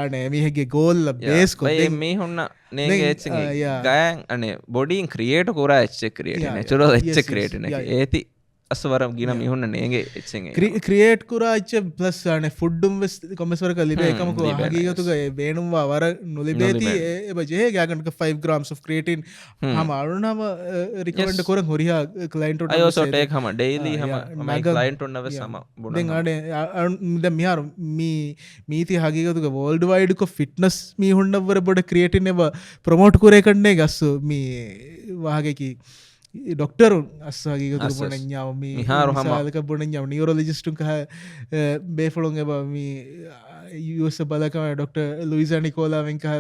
අනේ මේගේ ගෝල් බේස් කො මේ හොන්න නේගේ ගයන් අනේ බොඩින් ක්‍රියේට් කරා H create natural H create නේ ඒති අස්වරම් ගින මිහුන්න නේගේ එච්චෙන් ක්‍රියේට් කරාච්ච ප්ලස් අනේ ෆුඩ්ඩුම් වෙස් කොමස්වර කලිබේ එකමකෝ හගීගතුක බේනුම්වා වර නොලිබේති එබජේ ගාගන්ක 5 grams of creatine හම අරුණම රිකමෙන්ඩ් කරන් හොරියා ක්ලයින්ට් උට I also take hama daily hama my client unna we sama den ade den mihar මීති හගීගතුක world wide ko fitness mi hunnawwara boda creatine eba promote kore kanne gassu mi wahage doctor अस्सागी को बोणन्याव मी मिसालक बोणन्याव न्यूरोलॉजिस्ट का बेफलोंगे बा मी यूएस बलका डॉक्टर लुइसा निकोला वेंका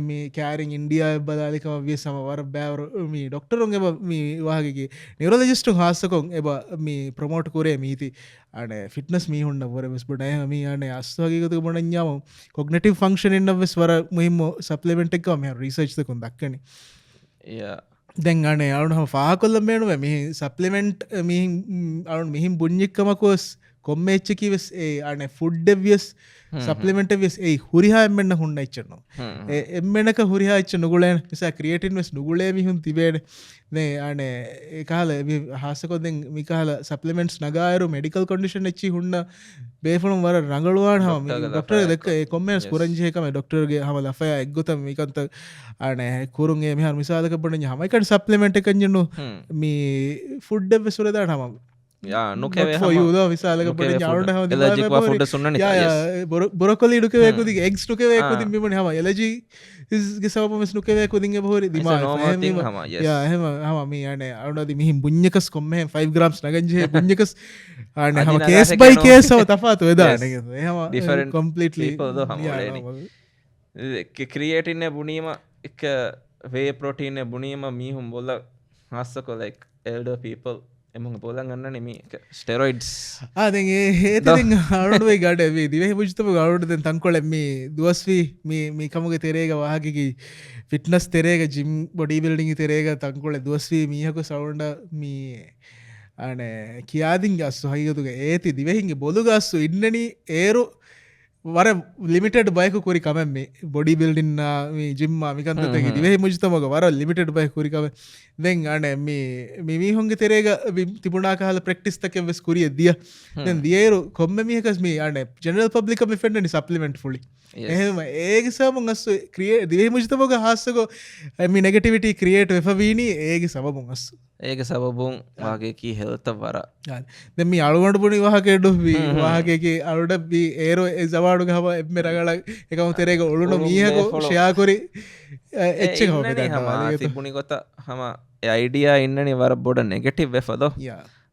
मी कैरिंग इंडिया बलालिका वे समवार बैवर मी डॉक्टर होंगे बा मी वागे की न्यूरोलॉजिस्ट हासको एबा मी प्रमोट करे मीति अने फिटनेस मी हुन्न वरे बस बडे मी अने अस्सागी को बोणन्याव कॉग्निटिव फंक्शन इन बस वर मुहिम सप्लीमेंट එක මේ රිසර්ච් එකක් දක්කනේ දැන් අනේ අරුණ ෆාකොල්ලම් බේනුව මෙහි සප්ලිමෙන්ට් මිහින් අරුණ මිහින් බුඤ්ඤික්කමකොස් කොම්මෙච්ච කිවස් ඒ අනේ ෆුඩ් එවියස් සප්ලිමෙන්ට් එවියස් ඒ හුරිහා එම්මෙන්න හුන්න ඉච්චනෝ ඒ එම්මෙනක හුරිහා ඉච්ච නුගුලෙන් නිසා ක්‍රියේටින් වෙස් නුගුලේ මිහුන් තිබේනේ නේ අනේ ඒ කාල හාසකොදෙන් මිකාල සප්ලිමෙන්ට්ස් නගායරු මෙඩිකල් කන්ඩිෂන් එච්චි හුන්න බේෆලුම් වර රංගලුවාන හම ડોක්ටර් දෙක ඒ කොම්මෙන්ට්ස් කුරංජේ කම ડોක්ටර්ගේ හම ලෆය එක්ගොතම මිකන්ත අනේ කුරුන්ගේ මිහාර මිසාලක බඩ හම එකට සප්ලිමෙන්ට් එකක් ජනු මේ ෆුඩ් එවියස් වල දාන හම යා නොකේ විශාලක බඩ යාරුණ හම එලර්ජික් ෆුඩ් සුන්නනේ බොරොකොලි නුකේකුදි එග්ස් නුකේකුදි මිමනේ හම එලර්ජි ගේ සබමස් නුකේකුදි බොරි දිමා යා එහෙම හම මේ අනේ අරුණදි මිහින් බුඤ්ඤකස් කොම්මේ 5 grams නගංජේ බුඤ්ඤකස් අනේ හම කේස් බයි කේස් සව තෆාතු එදානේ එහෙම different completely people though hum already creatine ne bunima ek whey protein ne bunima mihum bola hassako like elder people එමඟ පොලන් ගන්නනේ මේ ස්ටෙරොයිඩ්ස් දැන් ඒතෙන් අරුණුවේ ගඩ මේ දිවේ මුජතම ගරුඩ දැන් තංකොල මේ දුවස්වි මේ කමුගේ තෙරේග වාහකකි fitness තෙරේග gym body building තෙරේග තංකොල දුවස්වි මීහක sound මේ අනේ කියාදින් ගස්සු හයියතුක ඒති දිවෙහින්ගේ බොලු ගස්සු ඉන්නනි ඒරු වර ලිමිටඩ් බයක කුරි කම මේ බොඩි බිල්ඩින් මේ ජිම් මිකන්තතගේ දිවේ මුජතමක වර ලිමිටඩ් බය කුරි කම දැන් අනේ මේ මිහොන්ගේ තෙරේග තිබුණා කාල ප්‍රැක්ටිස් තක වෙස් කුරිය දිය දැන් දියේරු කොම්ම මිහකස් මේ අනේ ජෙනරල් පබ්ලික් අපි ෆෙන්ඩනි සප්ලිමෙන්ට් ෆුලි එහෙම ඒගේ සමන් අස්සු ක්‍රියේට් දිවේ මුජතමක හාස්සකෝ මේ නෙගටිවිටි ක්‍රියේට් වෙෆවීනි ඒගේ සබබුන් අස්සු ඒක සබබුන් වාගේ කී හෙල්ත වර දැන් මේ අලුගොඬ පුණි වාහකෙඩු වාහකේකේ අලුඩ බි ඒරෝ ඒ සවාඩු ගහම එම්මේ රගල එකම තෙරේක ඔළුන මීහකෝ ෂෙයා කරි එච්ච හොම ගන්නවා තිබුණි කොට හම idea innani war boda negative wefado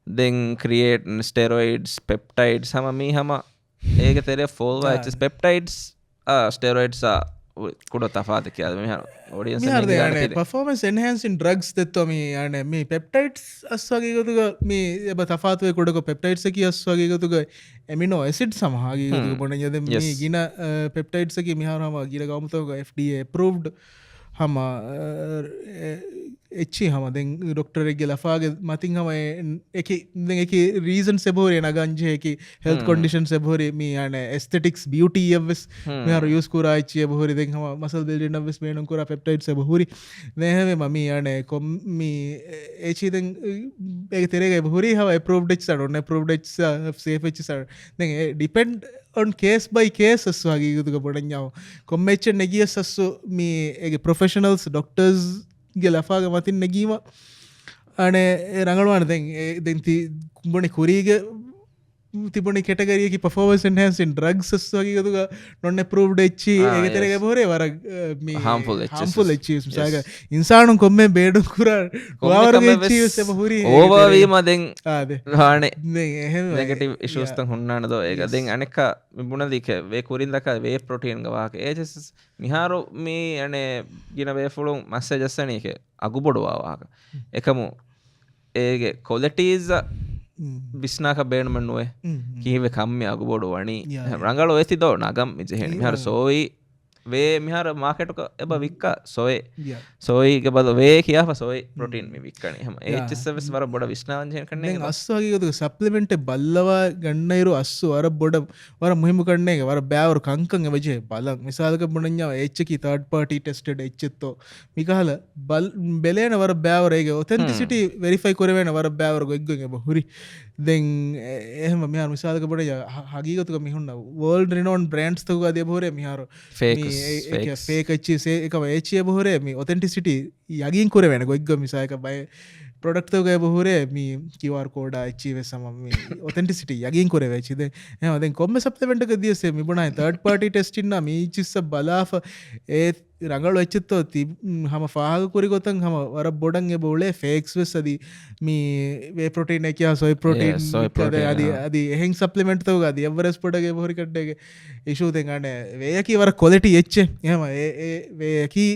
then create steroids peptides hama me hama ege tere folwa hs peptides steroids kuda tafata kiyada me audience me performance enhancing drugs detto me ane me peptides aswage gotuga me eba tafatu kuda ko peptides ki aswage gotuga amino acid samahage gotuga bonanya den me gina peptides ki me hama gina gamuto FDA approved हम अच्छी हम दें डॉक्टर के लफागे मतिंग हम एक रीजन से भोरे ना गंजे कि हेल्थ कंडीशन से भोरे मी आने एस्थेटिक्स ब्यूटी अवस मी हर यूज करा अच्छी भोरे दें हम मसल बिल्डिंग अवस में उनको पेप्टाइड से भोरी ने हमें मम्मी आने को मी अच्छी दें एक तेरे के भोरी हम अप्रूव्ड इच सर उन्हें approved etch safe etch sir दें depend on case by case aswagi gutuga podanyaw commeche negiya sassu me ege professionals doctors ge lafaga matin negima ane rangalwana den ti kumbone kurige තිබුණ කැටගරිය කි performance enhancing drugs aswagi gutuga non approved echi ege terege bore war me harmful echi saga insanu komme bedu kura wawarge echi se bahuri overwima den ade hane එහෙම negative issues tan hunnana do ega den aneka bunadike ve kurindaka ve protein ga wahake ejes miharu me ane gina ve fulun messages anike agubodu wahaka ekamu ege qualities විස්නාක බේනම නුවේ කීවේ කම්මි අගුබොඩු වනි රංගල වෙති දෝ නගම් මිජහෙන මිහර සෝයි වේ මිහාර මාකටක එබ වික්ක සොය Yeah. සොයක බල වේ කියාව සොයි ප්‍රොටීන් වික්කන හම ඒචස් වර බොඩ විශ්නාංජය කරන අස්වාගේතු සප්ලිමෙන්ට බල්ලවා ගන්නයිරු අස්සු වර බොඩ වර මුහිම කරන්නේ වර බෑවරු කංකන් වජේ බලක් මිසාලක බුණඥාව එච්චකි තර්ඩ් පාටි ටෙස්ටඩ් එච්චෙත්තෝ මිකහල බල් බෙලේන වර බෑවරේගේ ඔතැන්ටිසිට වෙරිෆයි කරවෙන වර බෑවර ගොක්ග හුරි දෙන් එහම මෙහර මිසාලක බොඩ හගීගතුක මිහුන්න වර්ල්ඩ් රිනෝන් බ්‍රන්ඩ්ස්තක අදය බොරේ මිහාර ෆේකච්චි එක ඒචිය බොහොරේ මේ ඔතැන්ටිසිට යගින් කර වෙන ගොක්ග මිසායක බයි ප්‍රොඩක්තවක බොහොරේ මේ කිවර් කෝඩ එච්චීව සම ඔතැන්ටිසිට යගින් කර වෙචිද එහමදෙන් කොම සප්ලමෙන්ටක දියසේ මිබුණයි තර්ඩ් පාටි ටෙස්ටින්න මේ චිස්ස බලාප ඒ රඟල වෙච්චත්තෝ ති හම ෆාහකුරි ගොතන් හම වර බොඩන්ගේ බෝලේ ෆේක්ස් වෙස්සද මේ වේ ප්‍රොටීන් එක සොයි ප්‍රොටීන් අද එහෙන් සප්ලිමෙන්ට්තව ගද එවරස් පොඩගේ බොරිකට්ටගේ ඉශූතෙන් ගන්න වේයකි වර කොලටි එච්ච එහම වේකී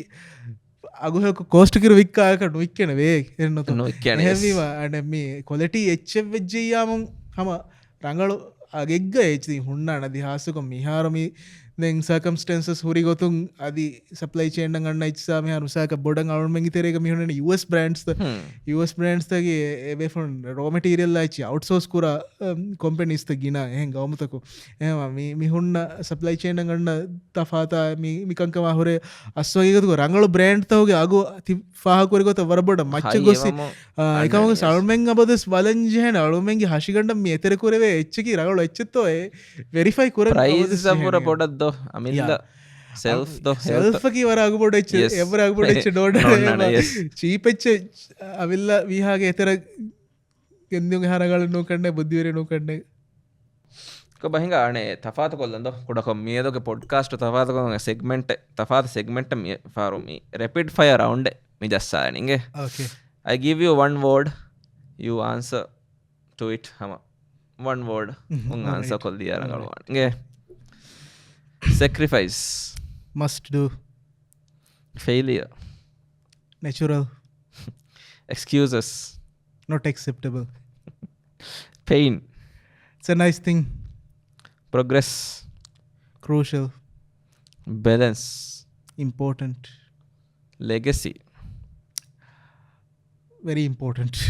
අගුහ කෝස්ටිකර වික්කායකට නොක්කන වේ එන්නතු නොවීවා අන මේ කොලටි එච්ච වෙජ්ජයාම හම රඟලු අගෙක්ග ඒචති හුන්න අනදිහාසක මිහාරමි දැන් සර්කම්ස්ටන්සස් හුරි ගොතුන් අදි සප්ලයි චේන් ගන්න ඉච්සාම රුසාක බොඩන් අවුන්මගි තෙරේක මිහුණ US බ්‍රන්ඩ්ස් US බ්‍රන්ඩ්ස්තගේ ඒබෙෆන් රෝමටීරියල් යිචි අවට්සෝස් කුර කොම්පනිස්ත ගින එහෙන් ගවමතකු එම මිහුන්න සප්ලයි චේන ගන්න තෆාතා මිකංකම හොරේ අස්වගේතුක රංගලු බ්‍රන්ඩ්තවගේ අගු ෆාහකුරගොත වරබොඩ මච්ච ගොස්සි එකම සල්මෙන් අබදස් බලංජහන අලුමෙන්ගේ හශිකණ්ඩ මේ එතරකුරවේ එච්චකි රගලු එච්චත්තෝ වෙරිෆයි කර ප්‍රයිසපුර පොඩක්ද අමිල්ල සෙල්ෆකි වරග පොඩ එවරග පොඩ ඩෝඩ චීපච්ච අවිල්ල වීහාගේ එතර ගෙන්දියුගේ හරගල නොකන්න බුද්ධවර නොකන්න බහිගානේ තපාත කොල්ලද කොඩක මියදක පොඩ්කාස්ට තපාත කො සෙක්මෙන්ට් තපාත සෙක්මෙන්ට ෆාරුමි රැපිඩ් ෆය රවන්් මි ජස්සායනගේ I give you one word you answer to it hama one word un answer kolli aragaluwange sacrifice must do failure natural excuses not acceptable pain it's a nice thing progress crucial balance important legacy very important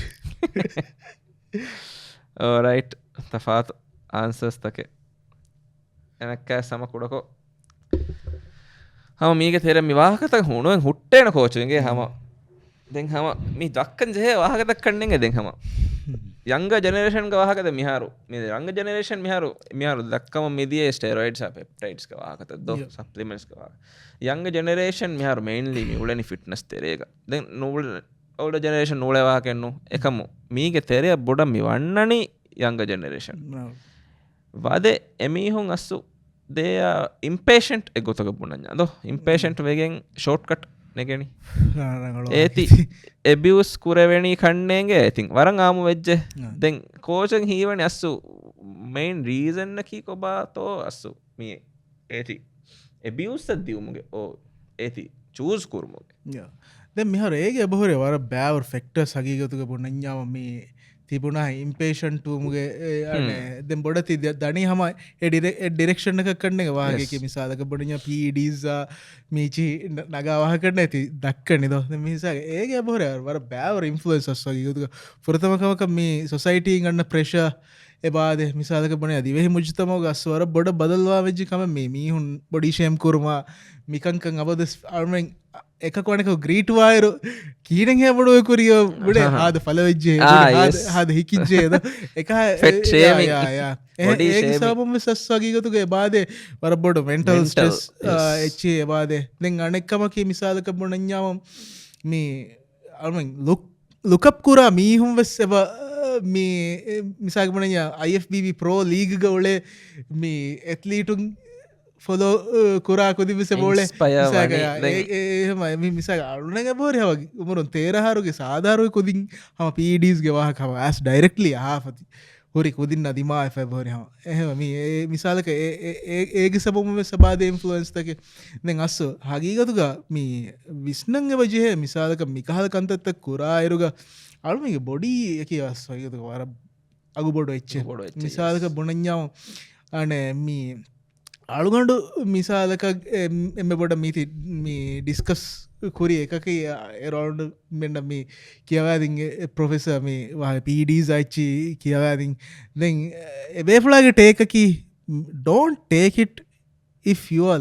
alright තෆාත් answers take එනක්කෑ සම කුඩකෝ හම මීක තෙර මිවාහකත හුණුවෙන් හුට්ටේන කෝචුන්ගේ හම දෙන් හම මේ දක්කන් ජය වාහකතක් කන්නෙන් දෙන් හම යංග ජනරේෂන් වාහකත මිහාරු මේ රංග ජනරේෂන් මිහාරු දක්කම මිදිය ස්ටෙරොයිඩ්ස් පෙප්ටයිඩ්ස් වාහකත දො සප්ලිමෙන්ට්ස් වා යංග ජනරේෂන් මිහාරු මේන්ලි මිඋලනි ෆිට්නස් තෙරේක දැන් නූල් ඔල්ඩ ජනරේෂන් නූලවා කෙන්නු එකමු මීක තෙරය බොඩ මිවන්නනි යංග ජනරේෂන් වදේ එමිහුන් අස්සු they are impatient egotaka punanya ado impatient wegen shortcut negeni eti abuse kureveni kannenge I think waran aamu vejje then coaching hewani assu main reason ki koba to assu me eti abuse diumuge o eti choose kurumuge yeah then mihar ege bahore wara bad factors hagigatuga punanya me තිබුණා ඉම්පේෂන්ට් ටූමුගේ අනේ දැන් බොඩ තිද දණී හම ඒ ඩිරෙක්ෂන් එකක් කරන එක වාගේ මිසාලක බොඩිය PDs මීචි නගා වහ කරන ඇති දක්කනේ දොස් මිසාගේ ඒගේ බොර වර බෑවර ඉන්ෆ්ලුවෙන්සර්ස් වගේ යුතුක පුරතමකමක මේ සොසයිටි ගන්න ප්‍රෙෂර් ඒ බාද මිසාලක බොනේ අදිවෙහි මුජ්තමෝ ගස්වර බොඩ බදල්වා වෙජ්ජි කම මේ මීහුන් බොඩි ෂේම් කුරුමා මිකංකන් අබදස් අල්මෙන් එක කොනක ග්‍රීට් වායරු කීනෙන් හැබඩුව කුරිය බුඩේ ආද ෆලවෙජ්ජේ හද හිකිච්ජේද එක ඒසාපම සස් වගේගතුගේ බාදේ වරබොඩ මෙන්ටල් ස්ටස් එච්චේ බාදේ දෙන් අනෙක්කමකි මිසාලක බොනඥාවම් මේ අල්මෙන් ලොකප් කුරා මීහුම් වෙස් එබ මේ මිසාගමනය IFBB ප්‍රෝ ලීග ගවලේ මේ ඇත්ලීටුන් ෆොලෝ කුරා කොදිවිස බෝලේ මිසා අරුණග බෝර හව උමරුන් තේරහරුගේ සාධාරුව කොදින් හම පීඩස් ගෙවාහකව ඇස් ඩයිරෙක්ලි ආපති හොරි කොදින් අදිමා ෆැබෝරි හම එහෙම ඒ මිසාලක ඒග සබම සබාධ ඉන්ෆලුවන්ස්තක දෙ අස්ස හගීගතුග මේ විස්්නංග වජය මිසාලක මිකහල් කන්තත්ත කුරා අයරුග අලුමගේ බොඩි එක අස් වගතුක වර අගු බොඩ එච්ච මිසාලක බොනඥාව අන මේ අලුගඩු මිසාලක එම බොඩ මීති ඩිස්කස් කුරි එකක එරවුන්ඩ මෙන්න මේ කියවාදින් පොෆෙස මේ පීඩීස් අච්චි කියවාදින් දෙ එබේෆලාගේ ටේකකි don't take it if your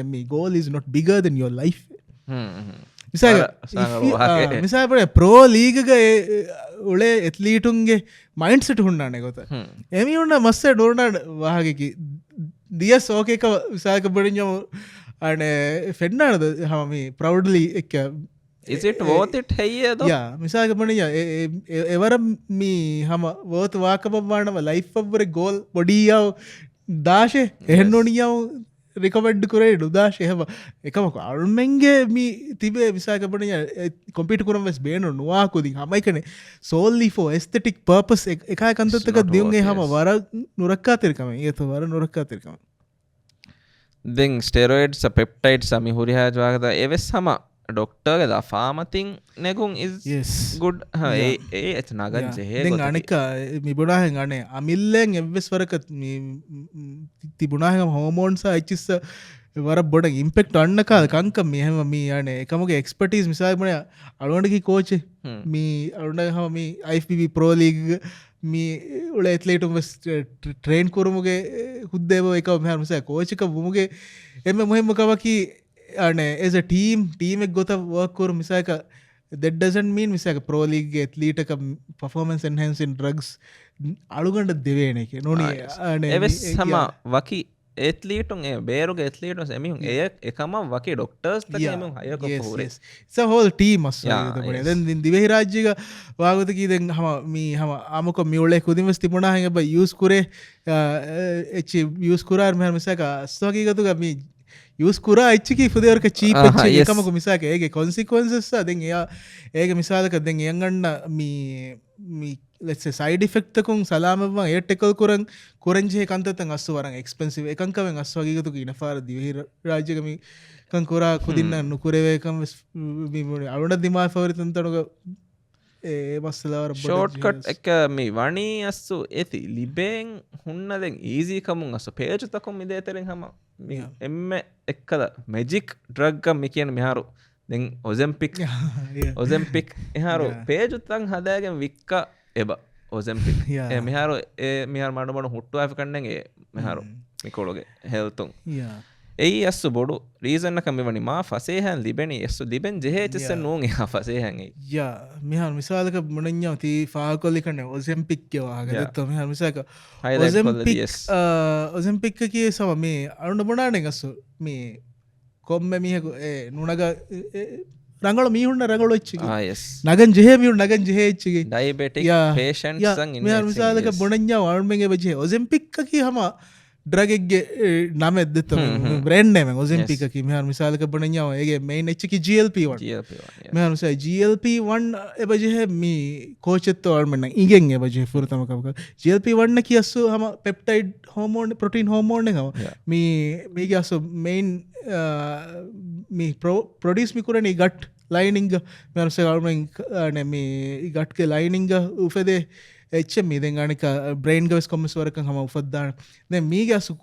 me goal is not bigger than your life මිසාපට ප්‍රෝ ලීගක උලේ එත්ලීටුන්ගේ මයින්සට හුන්නාන ගොත එමි උන්න මස්ස ඩෝනඩ් වාහකකි දිය සෝකක විසාක බඩිඥම අන ෆෙඩ්නානද හම ප්‍රව්ඩලි එක ඉසිට වෝතට හෙයද මිසාක පනිය එවර මී හම වෝත වාකපවානම ලයිෆ්බර ගෝල් බොඩියාව දාශය එහෙන්නොනියාව රිකවඩ් කරේ ඩුදාශය හම එකමක අරුමෙන්ගේ මී තිබේ විසාකපනය කොම්පිට කරම වෙස් බේනු නවාකුදින් හමයි කනේ සෝල්ලි ෝ ස්තටික් පර්පස් එකයි කන්තත්තක දියුන්ගේ හම වර නොරක්කා තිරකම ඒතු වර නොරක්කා තිරකම දෙන් ස්ටෙරෝයිඩ් පෙප්ටයිට් සමි හුරිහාජවාගත එවෙස් හම ඩොක්ටර්ගද ෆාමතින් නැකුන් ගුඩ් ඒ ඇත නගන්සේ අනික මිබුණාහෙන් අනේ අමිල්ලෙන් එවෙස් වරක තිබුණාහම හෝමෝන්ස අච්චිස්ස වර බොඩ ඉම්පෙක්ට අන්න කාල කංක මෙහම මේ යන එකමක එක්ස්පටස් මිසාමනය අලුවටකි කෝච මේ අරුඩ හම මේ IFBB ප්‍රෝලීග මේ උල එත්ලේටුම් ට්‍රේන් කරුමුගේ හුද්දේව එක මෙහමස කෝචක බුමුගේ එම මොහෙමකවකි අන එස ටීමෙක් ගොත වර්කරු මිසාක දෙඩ්ඩසන් මීන් මිසාක ප්‍රෝලීගේ එත්ලීටක පෆෝමන්ස් එන්හන්සින් ඩ්‍රග්ස් අලුගඩ දෙවේන එක නොනේ එවෙස් හම වකි එත්ලීටුන් බේරුග එත්ලීටස් එමිහුන් එය එකම වකි ඩොක්ටර්ස් හෝල් ටීමස් දිවෙහි රාජ්‍යක වාගතකී දෙ හම මී හම අමක මියවලේ කුදිමස් තිබුණා හැඟ යස් කරේ යස් කුරාර් මෙහ මිසාක ස්වාකීගතුක මී යස්කුරා එච්චකි ෆුදවරක චීප එකමක මිසාක ඒගේ කොන්සිකවන්සස් දෙන් එයා ඒක මිසාලක දෙන් යගන්න ලෙස සයිඩ ෆෙක්තකුන් සලාමවා ඒටෙකල් කරන් කොරංජය කන්තතන් අස්සු වරන් එක්ස්පෙන්සිව එකංකවෙන් අස්වාගේතු ඉනපාර දිවහි රාජ්‍යකම කංකුරා කුදින්න නුකුරවේකම් අරුණ දිමා ෆවරිතන්තනක මස්සලවර ෂෝට්කට් එක මේ වනී අස්සු ඇති ලිබෙන් හුන්නදෙන් ඊසිකමුන් අස පේජතකොම් මිදේතරෙන් හම එම එක්කද මෙජික් ඩ්‍රග්ගම් මි කියන මෙහාරු දෙන් ඔසෙම්පික් ඔසෙම්පික් එහාරු පේජුත්තන් හදෑගෙන් වික්ක එබ ඔසෙම්පික් මෙහාරු මෙහර මඩුබට හුට්ටු ඇි කන්නගේ මෙහාරු මිකොලොගේ හෙල්තුන් එයි අස්සු බොඩු රීසන්නක මෙවනි මා ෆසේහන් ලිබෙන එස්සු ලිබෙන් ජෙහෙචස නූන් එහ ෆසේහන්ගේ යා මෙහල් මිසාලක මුණඥව ති ෆාකොල්ලි කන්න ඔසෙම්පික්්‍යවා ගත්ත මෙහ මිසාක ඔසෙම්පික්ක කිය සම මේ අරුණ බොනාන ගස්සු මේ කොම්ම මියකු නුනග රංගල මීහුන්න රඟලොච්චි නගන් ජෙහමියු නගන් ජෙහෙච්චිගේ ඩයිබෙටික් පේෂන්ට් මෙ මිසාලක බොණඥා වර්මගේ බජේ ඔසෙම්පික්කකි හම ඩ්‍රගෙක්ගේ නම එදත බ්‍රෙන්්නම ඔසෙම්පික මෙහ මිසාලක බනඥාව ඒගේ මේ එච්චකි GLP1 මෙහමස GLP1 එබජහ මේ කෝචත්තවල්මන්න ඉගෙන් එබජහ ෆුරතමකක GLP1 කියස්සු හම පෙප්ටයිඩ් හෝමෝන් ප්‍රටින් හෝමෝන් එකම මේක අස්සු මෙයින් මේ ප්‍රොඩිස් මිකුරණ ගට් ලයිනිංග මෙරස ගල්ම මේ ගට්ක ලයිනිංග උපදේ එච්චම දෙ ගනික බ්‍රයින් ගස් කොමස් වරක හම උපද්දාන දැ මීගේ අසු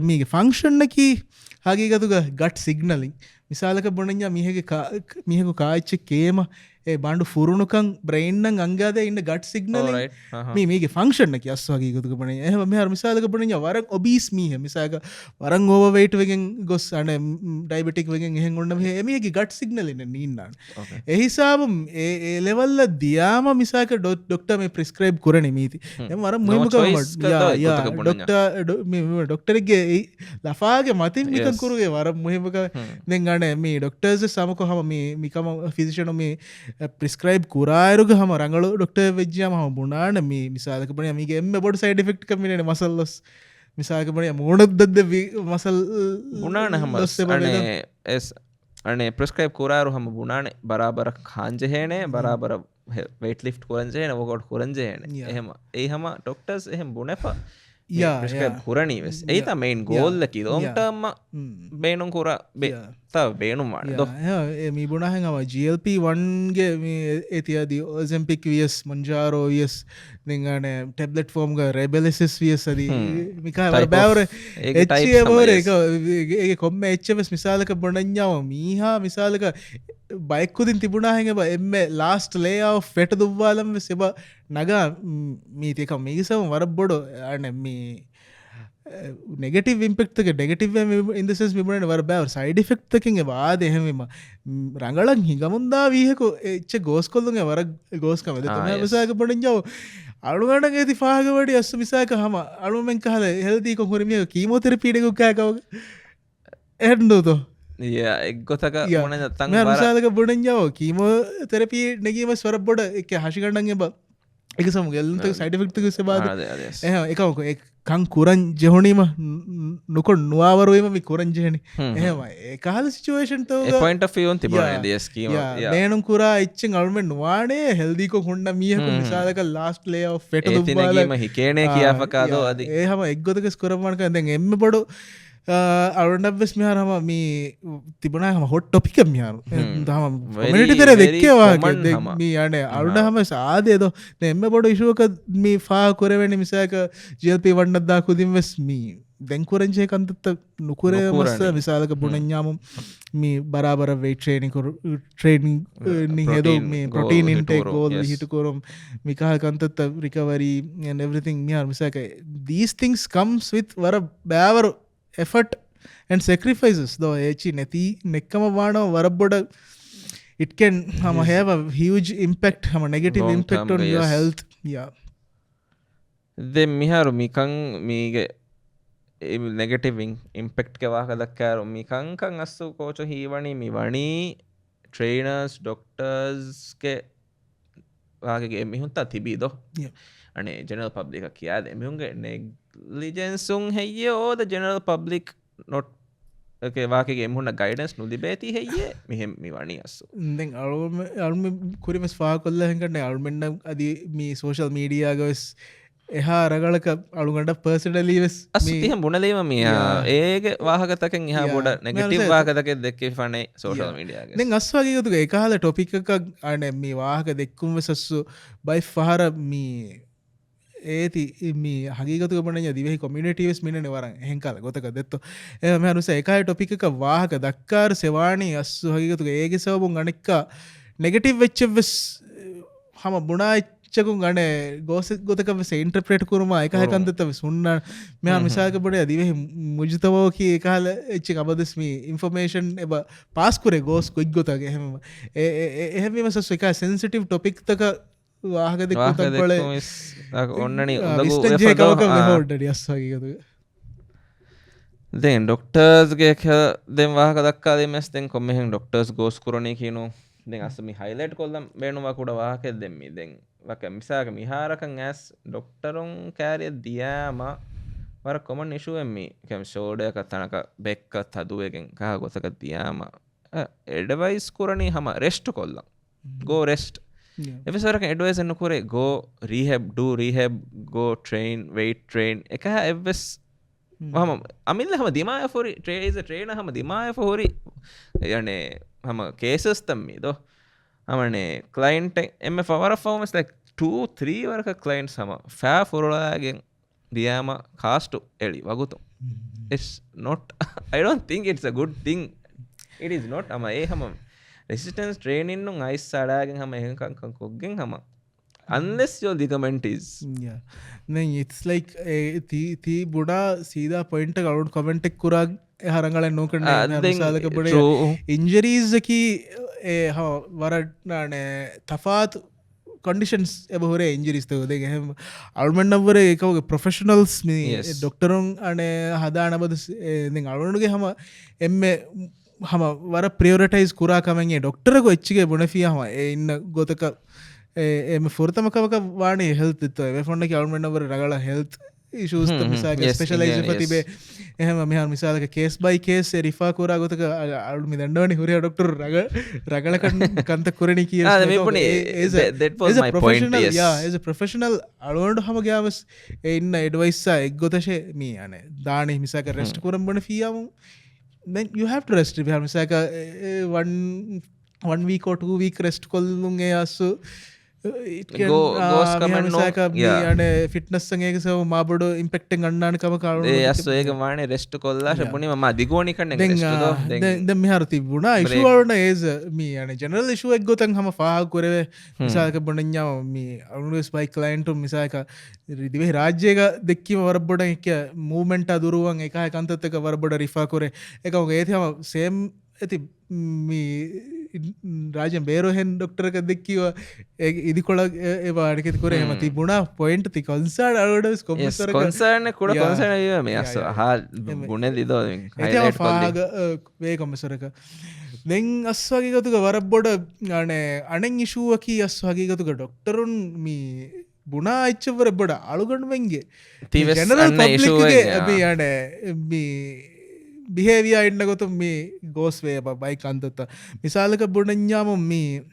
මීගේ ෆංක්ෂන්නකි හගේගතුක ගට් සිගනලින් මිසාලක බොනඥ මිහකු කාච්ච කේම ඒ බණ්ඩු ෆුරුණුකන් බ්‍රයින්නන් අංගාද ඉන්න ගට් සිගනල මේගේ ෆංක්ෂන්නක අස්වාගේගතුක බන එහම මෙහර මිසාලක බනඥ වරක් ඔබීස් මීහ මිසාක වරං ඕවවයිට වගෙන් ගොස් අන ඩයිබටික් වගෙන් එහෙන් ඔන්න මේගේ ගට් සිගනලන්න නීන්නන්න එහිසාබම් ඒ ලෙවල්ල දයාම මිසාක ඩොක්ට මේ ප්‍රස්ක්‍රයිබ් කරන මීති එම වර මුහමක ඩොක්ටරගේ ලෆාගේ මතින් මිකකුරුගේ වර මුහමක දෙ ගන මේ ඩොක්ටර්ස සමක හම මේ මිකම ෆිසිෂන මේ ප්‍රස්ක්‍රයිබ් කුරායරුග හම රඟල ඩොක්ට වෙජ්ජම හම බුණාන මේ මිසාලක පන මගේ එම බොඩ සයිඩ ෆෙක්් කමිට මසල්ලොස් මිසාක පනය මෝඩක්දද මසල් බුණාන හම අනේ ප්‍රස්ක්‍රයිබ් කුරාරු හම බුණානේ බරාබර කාංජහේනේ බරාබර වෙට ලිෆ් කොරන්ජයන ෝකොට කොරන්ජයන එහෙම ඒ හම ඩොක්ටර්ස් එහෙම බුණප පුරණී වෙස් ඒත මේන් ගෝල්ලකි ලෝන්ටර්ම බේනුම් කුර බේනුම් වාඩ මේ බුණහෙන් අම GLP-1ගේ මේ ඒතියදී ඕසෙම්පික් වියස් මංජාරෝ වියස් නිගන ටෙබ්ලෙට් ෆෝම්ග රෙබෙලෙසිස් වියස් අදී මිකා බෑවර එච්චවර ඒ කොම්ම එච්චවස් මිසාලක බොඩඥාව මීහා මිසාලක බයිකුදින් තිබුණාහෙඟ එම ලාස්ට ලේයාව ෆෙට දුබ්වාලම සෙබ නගා මීතික මිසම වර බොඩ අන මේ නෙගටව ඉම්පෙක්ක නෙගටව ඉන්දසස් විබට වර බෑව සයිඩ ෆෙක්්කින් වාද එහෙමම රඟලන් හිගමුන්දා වීහක එච්ච ගෝස් කොල්ලුගේ වර ගෝස්කම විසාක පොඩින්ජව අඩුගට ඇති පාගවට අස්ස විසාක හම අඩුමෙන් කහල හෙල්දී කොහොරමිය කීමෝතර පිඩිකු කෑකව එහඩුතෝ එක්ගොතක මොන තන් විසාලක බොඩන්ජාව කීමෝ තෙරපී නැගීම ස්වර බොඩ එක හශිකණන්ගේ බ එක සම ගෙල්ලත සයිඩෆෙක්ටක සබාද එකක කං කුරන් ජෙහොනීම නොකොට නවාවරුවම කුරන් ජයන එහෙම ඒකාල සිචුවේෂන්ට පොයින්ට ෆියෝන් තිබ දස්කීම නේනුම් කුරා එච්චෙන් අල්ුවෙන් වානේ හෙල්දික හොන්න මියක නිසාලක ලාස්ට ලේ ෆෙට ම හිකේනය කියාපකාදෝ අද ඒහම එක්ගොතක ස්කොරමන්ක දැන් එම බොඩු අරුණබ්වෙස් මිහාරම මේ තිබුණහම හොට් ටොපික මිහාරු දම මට තර දෙක්කවා මේ අන අරුණ හම සාදයද එම බොඩ ඉශුවක මේ ෆා කොරවැනි මිසාක ජල්පී වන්නදදා කුදින්වෙස් මී දැංකුරංචය කන්තත්ත නුකර මස්ස විසාලක බුණඥාමුම් මේ බරාබර වේ ට්‍රේනිං හෙද මේ පොටීන් ඉන්ටේ ගෝල් හිටකොරම් මිකාහ කන්තත්ත රිකවරී everything මිහාර මිසාක these things comes with වර බෑවරු effort and sacrifices though echi neti nekkama vaana warabboda it can have a huge impact negative long impact term, on your health then miharu mikan mige negative impact ke waaka dakkaro mikan kan assu coach hiwani miwani trainers doctors ke waage mihunta tibido ane general public kiyade mihunge negligence un heyye or the general public not okay waakege emuhunna guidance nulibeti heyye mehem miwani assu then alume kurimes fa kolla henkanne alumenna adi me social media goes එහා රගලක අලුගට පර්සනලි වෙස් අස්තිහ බුණලීම මිය ඒක වාහකතකෙන් එහා බොඩ නෙගටිව් වාහකතක දෙක්කේ ෆනේ සෝෂල් මීඩියා දැන් අස්වාගේ යුතුක ඒකාල ටොපික් එකක් අන මේ වාහක දෙක්කුම් වෙසස්සු බයි ෆහර මේ ඒති මේ හගීගතු බන දිවෙහි කොමියුනිටිවස් මිනන වරන් එහෙන්කාල ගොතක දෙත්තු එම අනුස ඒකායි ටොපික් එක වාහක දක්කාර සෙවානී අස්සු හගීගතුක ඒගේ සවබුන් අනෙක්කා නෙගටිව් වෙච්චවෙස් හම බුණා චකුන් ගන ගෝස ගොතක ඉන්ට්‍රප්‍රේට් කරම එකහකන්තව සුන්න මෙයා මිසාකපට අදිවෙහි මුජතවෝක එකහල එච්චි කබදස්මී ඉන්ෆර්මේෂන් එබ පාස්කුරේ ගෝස් කොයික් ගොතගේ හෙම එහෙම සස් එක සෙන්සිටිව් ටොපික්තක වාහකද කොල ඔන්නන හෝඩ අස්වාගේතු දැන් ඩොක්ටර්ස්ගේ දෙම් වාහක දක්කා දෙමස් දැන් කොම්මෙහෙන් ඩොක්ටර්ස් ගෝස් කරණය කියනු දැන් අසමි හයිලයිට් කොල්ලම් බේනුවා කුඩ වාහකෙ දෙම්මි දැන් වක මිසාක මිහාරකන් ඇස් ඩොක්ටරුන් කෑරිය දියාම වර කොමන් ඉෂුව එම්මි කැම් ෂෝඩයක තනක බෙක්කත් හදුවගෙන් කහ ගොසක දියාම එඩවයිස් කරණී හම රෙස්ට් කොල්ලම් ගෝ රෙස්ට් එවසරක එඩවයිස් එන්න කරේ go rehab do rehab go train weight train එක එවස් හම අමිල්ල හම දිමාය ෆොරි ට්‍රේස ට්‍රේන හම දිමාය ෆොහොරි යනේ හම කේසස් තම්මි දෝ हमने क्लाइंट एम फवर फॉर्मस लाइक 2-3 वर्क क्लाइंट्स हम फै फुरलागे दियामा कास्ट एली वगुतो it's not I don't think it's a good thing it is not हम ए हम रेसिस्टेंस ट्रेनिंग नु आइस साडागे हम ए कंकं कोगें हम unless your ligament is नहीं it's like ती बुड़ा सीधा पॉइंट आउट कमेंट कुरा හරංගල නොකරන බොඩ ඉන්ජරීස් කි වරන තෆාත් කොන්ඩිෂන්ස් එබහොර ඉන්ජරිස්තව දෙ හැම අල්මන්නවර එකවගේ ප්‍රොෆෙෂනල්ස් ඩොක්ටරුන් අන හදානබද අලුනුගේ හම එම හම වර ප්‍රියෝරටයිස් කුරාකමගේ ඩොක්ටරක එච්චිගේ බොනෆිය හම එන්න ගොතක එම ෆොර්තමකවක වානේ හෙල්ත ොන්න අල්මන්නවර රගල හෙල්ත් ඉෂූස් මිසාක ස්පෙෂලයිස් තිබේ එහෙම මෙහ මිසාලක කේස් බයි කේස් රිෆා කෝරා ගොතක අලුමි දන්නවනි හුරිය ඩොක්ටර් රගලකන් කන්ත කරණ කිය ප්‍රොෆෙෂනල් අලුවන්ට හම ගාවස් එන්න එඩවයිස්සා එක් ගොතශය මේ යන දාන මිසාක රෙස්ට් කරම් බන ෆියමු then you have to rest if misaka one week or 2 week rest kollunge asu it can goes comment misaka ane fitness sange so mabodo impact gannana kama kalu e asu ega mane rest kolla shapuni mama digoni kanne rest do then mihar tibuna issue warna is me ane general issue ek gotan hama fa koreve misaka bonanya me always by client to misaka දිවේ රාජ්‍යයක දෙක්කීම වරබොඩ එක මූමෙන්ට් අදුරුවන් එක කන්තත් එක වරබොඩ රිෆා කරේ එක ඒතිම සේම් ඇති රාජන් බේරෝහෙන් ඩොක්ටරක දෙක්කීව ඉදිකොළ ඒවා අඩිකෙති කොරේ එම තිබුණා පොයින්ට් ති කොන්සර්ට් අලවඩස් කොම්පියුටර් කොන්සර්ට් කුඩ කොන්සර්ට් මේ අස්ස හා ගුණ දිදෝ හයිලයිට් ෆාග වේ කොම්පියුටරක දැන් අස් වගේ ගතුක වරබොඩ අනෙන් ඉෂුව කී අස් වගේ ගතුක ඩොක්ටරුන් මේ බුණා එච්චවර බොඩ අලුගඩුවෙන්ගේ ජනරල් පබ්ලික්ගේ ඇබ යන බිහේවිය ඉන්න ගොතුම් මේ ගෝස්වේ බයි කන්තත්ත මිසාලක බුඩඥාම මේ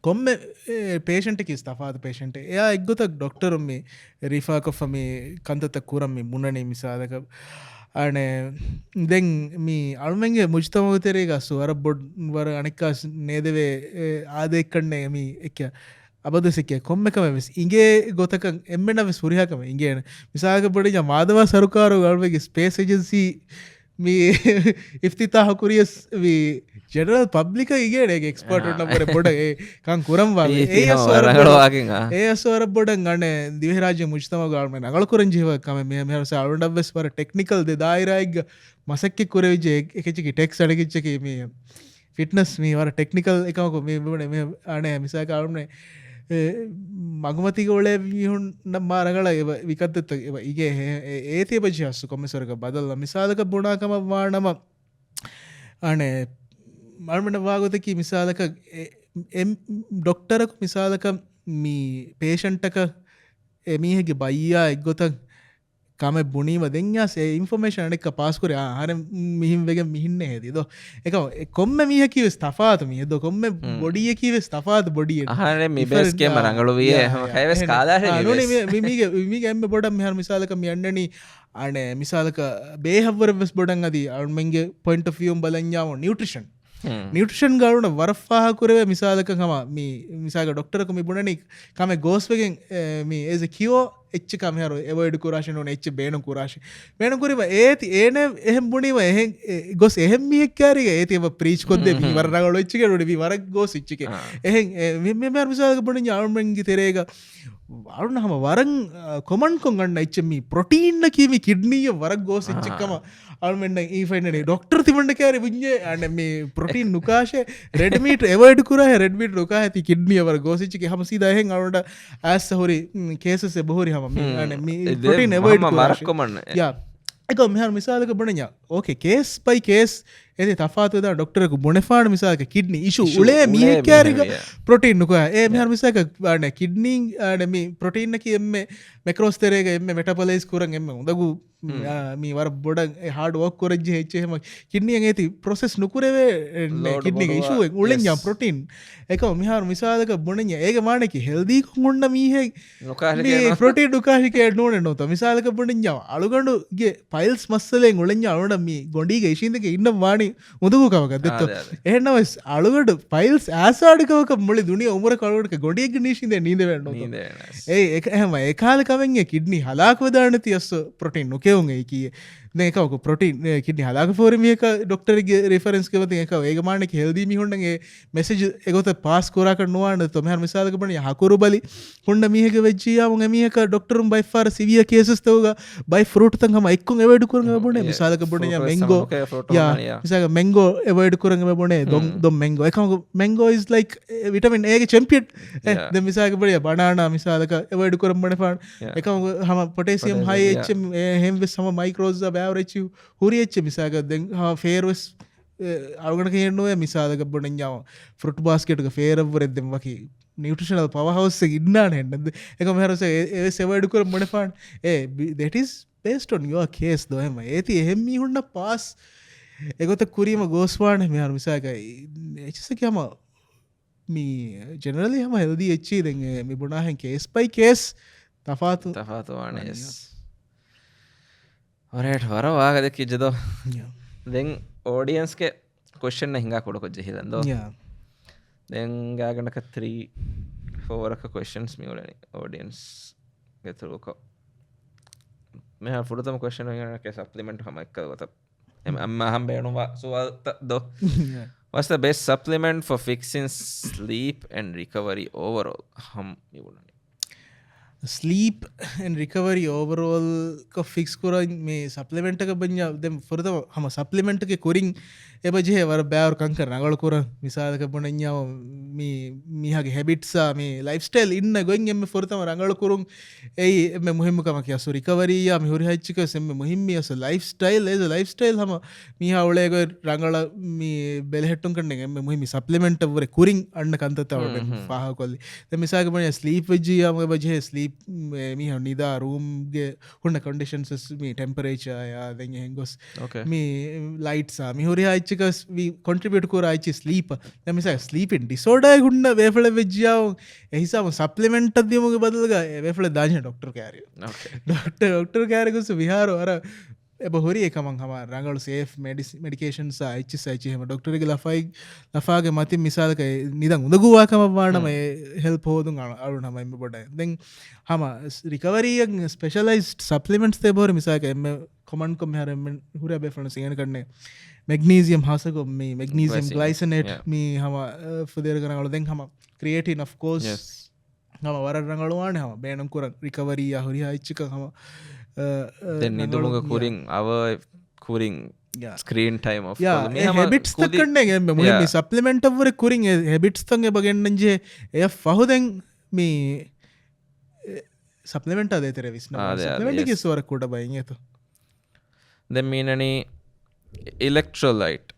කොම්ම පේෂන්ටකි ස්ථාද පේෂන්ට එයා එක්ගොතක් ඩොක්ටරුම් මේ රිෆාකොෆ මේ කන්තත කුරම් මේ මුණනේ මිසාලක අන දෙන් මේ අල්මගේ මුජතමවතරේ ගස්සු වර බොඩ් වර අනික්කාස් නේදවේ ආදෙක්කන්නේ මී එක අබදසික කොම්මකම වෙස් ඉගේ ගොතක එම්මෙනව සුරිහකම ඉගේන මිසාක පොඩිජ මාදවා සරුකාරු ගල්වගේ ස්පේස් එජන්සි මේ ඉෆ්තිතා හකුරියස් ජනරල් පබ්ලික ඉගේ එක්ස්පර්ට් නම්බර බොඩ කන් කුරම් වගේ ඒ අස්වර බොඩ ගන්න දිවරාජ මුජතම ගල්ම නගල කරන් ජීවකම මෙහස අලුඩබස් වර ටෙක්නිකල් දායිරයිග මසක්කෙ කුරවිජ එකචකි ටෙක් අඩකිච්චක මේ ෆිට්නස් මේ වර ටෙක්නිකල් එකමක මේ බන මේ අනේ මිසා කාරුණේ මගමතික ඔලේ විහුන් මාරගල විකත්තත් ඉගේ ඒතේ පජිහස්සු කොමසරක බදල්ල මිසාලක බොනාකම වානම අනේ මල්මට වාගොතකි මිසාලක ඩොක්ටරක මිසාලක මී පේෂන්ටක එමීහගේ බයියා එක්ගොතක් කම බුණීම දෙංයාසේ ඉන්ෆර්මේෂන් එක පාස්කර ආහර මිහිම් වග මිහින්න හෙදද එක කොම්ම මියකිව ස්ථාත මියද කොම්ම බොඩිය කිව ස්ථාත බොඩිය ආහර මිබස්ගේ මරංගලු විය හැවස් කාලා මිගැම්ම බොඩම් හර මිසාලක මියන්නන අන මිසාලක බේහවර වෙස් බොඩන් අද අල්මගේ පොයින්ට ියම් බලඥාව නිියට්‍රිෂන් නිියට්‍රිෂන් ගරුණ වරෆාහ කරව මිසාලක හම මිසාක ඩොක්ටරක මිබුණනෙක් කම ගෝස්වගෙන් මේ ඒස කියෝ එච්ච කමහර එවඩ කුරාශන න එච්ච බේන කුරාශ බේනකුරව ඒති ඒන එහෙම් බුණිව එහ ගොස් එහෙම මියක්කාරක ඒතිව ප්‍රීච් කොද වරගල ච්චකට වර ගෝස් ච්චික එහ මෙම මිසාක බොඩ යාල්මගි තෙරේක අරුණ හම වරන් කොමන් කොගන්න එච්චමි ප්‍රොටීන්න කියමි කිඩ්නීය වරක් ගෝස් ච්චික්කම අල්මෙන්න්න ඒෆයින ඩොක්ටර් තිබට කෑර විජ්ය අන මේ ප්‍රොටීන් නුකාශ රෙඩමිට එවඩ කර රෙඩමිට ොක ඇති කිඩ්නියවර ගෝසිච්චි හමසි දහෙන් අවට ඇස් හොරි කේසස බොහොරි හම ප්‍රටීන් එවඩ මරක්කොමන්න එක මෙහර මිසාලක බොනඥා ඕකේ කේස් පයි කේස් එති තෆාතුද ඩොක්ටරක බොනෆාඩ මිසාක කිඩ්නි ඉශු උලේ මිය කෑරික ප්‍රොටීන් නුක ඒ මෙහර මිසාක න කිඩ්නී ඩම ප්‍රොටීන්න කියෙම මෙකරෝස්තරේක එම මෙටපලේස් කරන් එම උදගු මේ වර බොඩ හාඩ ෝක් කොරජ හෙච්චහෙම කිඩ්නිය ඇති ප්‍රොසෙස් නුකරවේ කිඩ්නික ඉශුව උලෙන් යම් ප්‍රොටීන් එක මිහර මිසාලක බොනඥ ඒක මානක හෙල්දී කොන්න මීහෙ ප්‍රොටී ඩුකාශික නෝන නොත මිසාලක බොඩඥාව අලුගඩුගේ පයිල්ස් මස්සලෙන් උලෙන් අලුට මේ ගොඩික ඉශීදක ඉන්න වානි මුදකුකවක දෙත්ත එහනවස් අලුගඩ පයිල්ස් ආසාඩිකවක මුලි දුනිය උමර කලුවට ගොඩියක නිශීද නීදවන්න ඒ එහම ඒකාලකවෙන්ගේ කිඩ්නි හලාක්වදාන තියස්ස ප්‍රටින් නොකෙවුන් ඒ කිය දෙකක ප්‍රටින් කිඩි හලාක ෆෝරමියක ඩොක්ටරගේ රෙෆරන්ස් කවත එක ඒගමානක හෙල්දීම හොන්නගේ මෙසජ එගොත පාස් කොරක නොවාන තොමහර මිසාලක පන හකුරු බලි හොන්න මියක වෙච්චියාව මියක ඩොක්ටරුම් බයිෆාර සිවිය කේසස්තවග බයි ෆරුට්තන් හම එක්කුන් එවැඩ කරන බොන මිසාලක බොන මෙංගෝ මිසාක මෙංගෝ එවඩ කරන බොනේ දොම් මෙංගෝ එක මෙංගෝ is like විටමින් ඒගේ චැම්පියට් ද මිසාක බඩිය බනානා මිසාලක එවඩ කරම් බන පාන් එක හම පොටේසියම් හයි එච්ච හෙම්වෙ සම මයිකරෝස් බෑවරච්ච හුරියච්ච මිසාක දෙ ෆේර්වස් අගන කියනුව මිසාදක බොඩඥාව ෆෘට් බාස්කටක ෆේරවරෙද්දෙම වකි නිියුට්‍රිෂනල් පවහවස්ස ඉන්නාන එන්නද එක මෙහරස ඒ සෙවඩුකර මොනපාන් දෙටස් පේස්ටොන් යෝ කේස් දොහෙම ඒති එහෙම්මි හුන්න පාස් එගොත කුරීම ගෝස්වාන මෙහර මිසාකයි එචසක හම මේ ජනරලි හම හෙල්දී එච්චී දෙ මේ බුණාහෙන් කේස් පයි කේස් තෆාතුවානස් ඔරට වර වාගදක ඉජදෝ දෙන් ඕඩියන්ස්ගේ කොෂ්න හිඟා කොඩකො ජෙහිලන්දෝ දෙංගාගනක 3-4 questions මියලනි ඕඩියන්ස් ගෙතුරුකෝ මෙහ ෆුරතම question එක supplement හම එක්කවත අම්ම හම්බේනුවා සුවල්ත දෝ what's the best supplement for fixing sleep and recovery overall හම් ඉවුණනි ස්ලීප් and recovery overall का fix කරන් මේ supplement එක බඤ්ඤා දැන් ෆොරතම හම supplement එකේ කොරින් එබජේ වර බෑවර කංකර නගල කර මිසාලක බොණඤ්ඤාව මේ මීහගේ habits මේ lifestyle ඉන්න ගොයින් එම්මේ ෆොරතම රංගල කරුන් එයි එම්මේ මුහිම්මකම කියසු recovery යා මිහුරි හච්චික එම්මේ මුහිම්මිය ස lifestyle as a lifestyle හම මීහා ඔලේ ගො රංගල මේ බෙලහෙට්ටුන් කරන එම්මේ මුහිම්මි supplement වර කුරින් අන්න කන්තතවට පාහ කොල්ලි දැන් මිසාලක බොණ sleep වෙජියා එබජේ sleep මිහ නිදා රූම්ගේ හුන්න කොන්ඩිෂන්ස් මේ ටෙම්පරේචර් යා දැන් එහෙන් ගොස් මේ lights මිහුරි හච්චි contribute kora aichi sleep then misa sleeping disorder hunna wefala vejjaw ehisama supplement adiyamuge badalaga wefala danya doctor care doctor care gus viharo ara eba hori ekamang hama rangalu safe medications aichi aichi hema doctor ge lafage mati misalaka nidan undaguwa kama baana me help hodun aruna me boda then hama recovery specialized supplements te bor misaka emme command ko mehare hura be fana singan karne magnesium hasako me magnesium glycinate me hama fudera gangalu den hama creatine of course hama warar rangalu wane hama benam kura recovery ya hori haichika hama then nidumuga kuring our kuring screen time of habits takkanne gemme muhimmi supplement avure kuring habits tange bagennanje e fahuden me supplement ade tere visna supplement ke swara kuda bayin eto then meenani electrolyte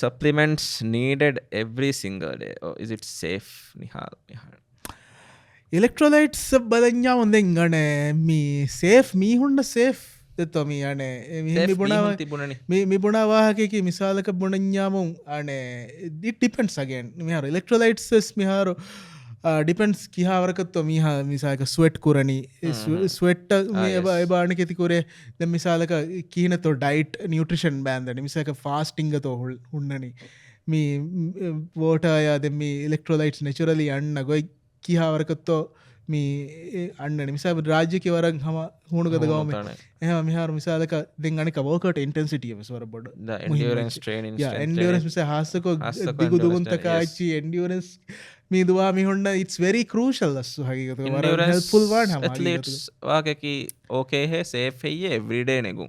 supplements needed every single day or is it safe nihal electrolytes badanya onden ane me safe me hunna safe detto me ane me bunana me buna wahake ki misalaka bunanyamum ane it depends again me har electrolytes me har depends kiha warakatto miha misalaka sweat kurani sweat me ebaane keti kore then misalaka kihina to diet nutrition band dani misalaka fasting to hunnani me water ya then me electrolytes naturally anna goy kiha warakatto me annani misal rajya ke warang hama hunu gada gaw me ehma mihar misalaka den anika workout intensity e swara bodu the endurance training endurance misal hasako diguduguntaka achi endurance me duwa mi honna it's very crucial assu hagigatu wara helpful word hama athletes wage ki okay hai safe hai ye everyday negu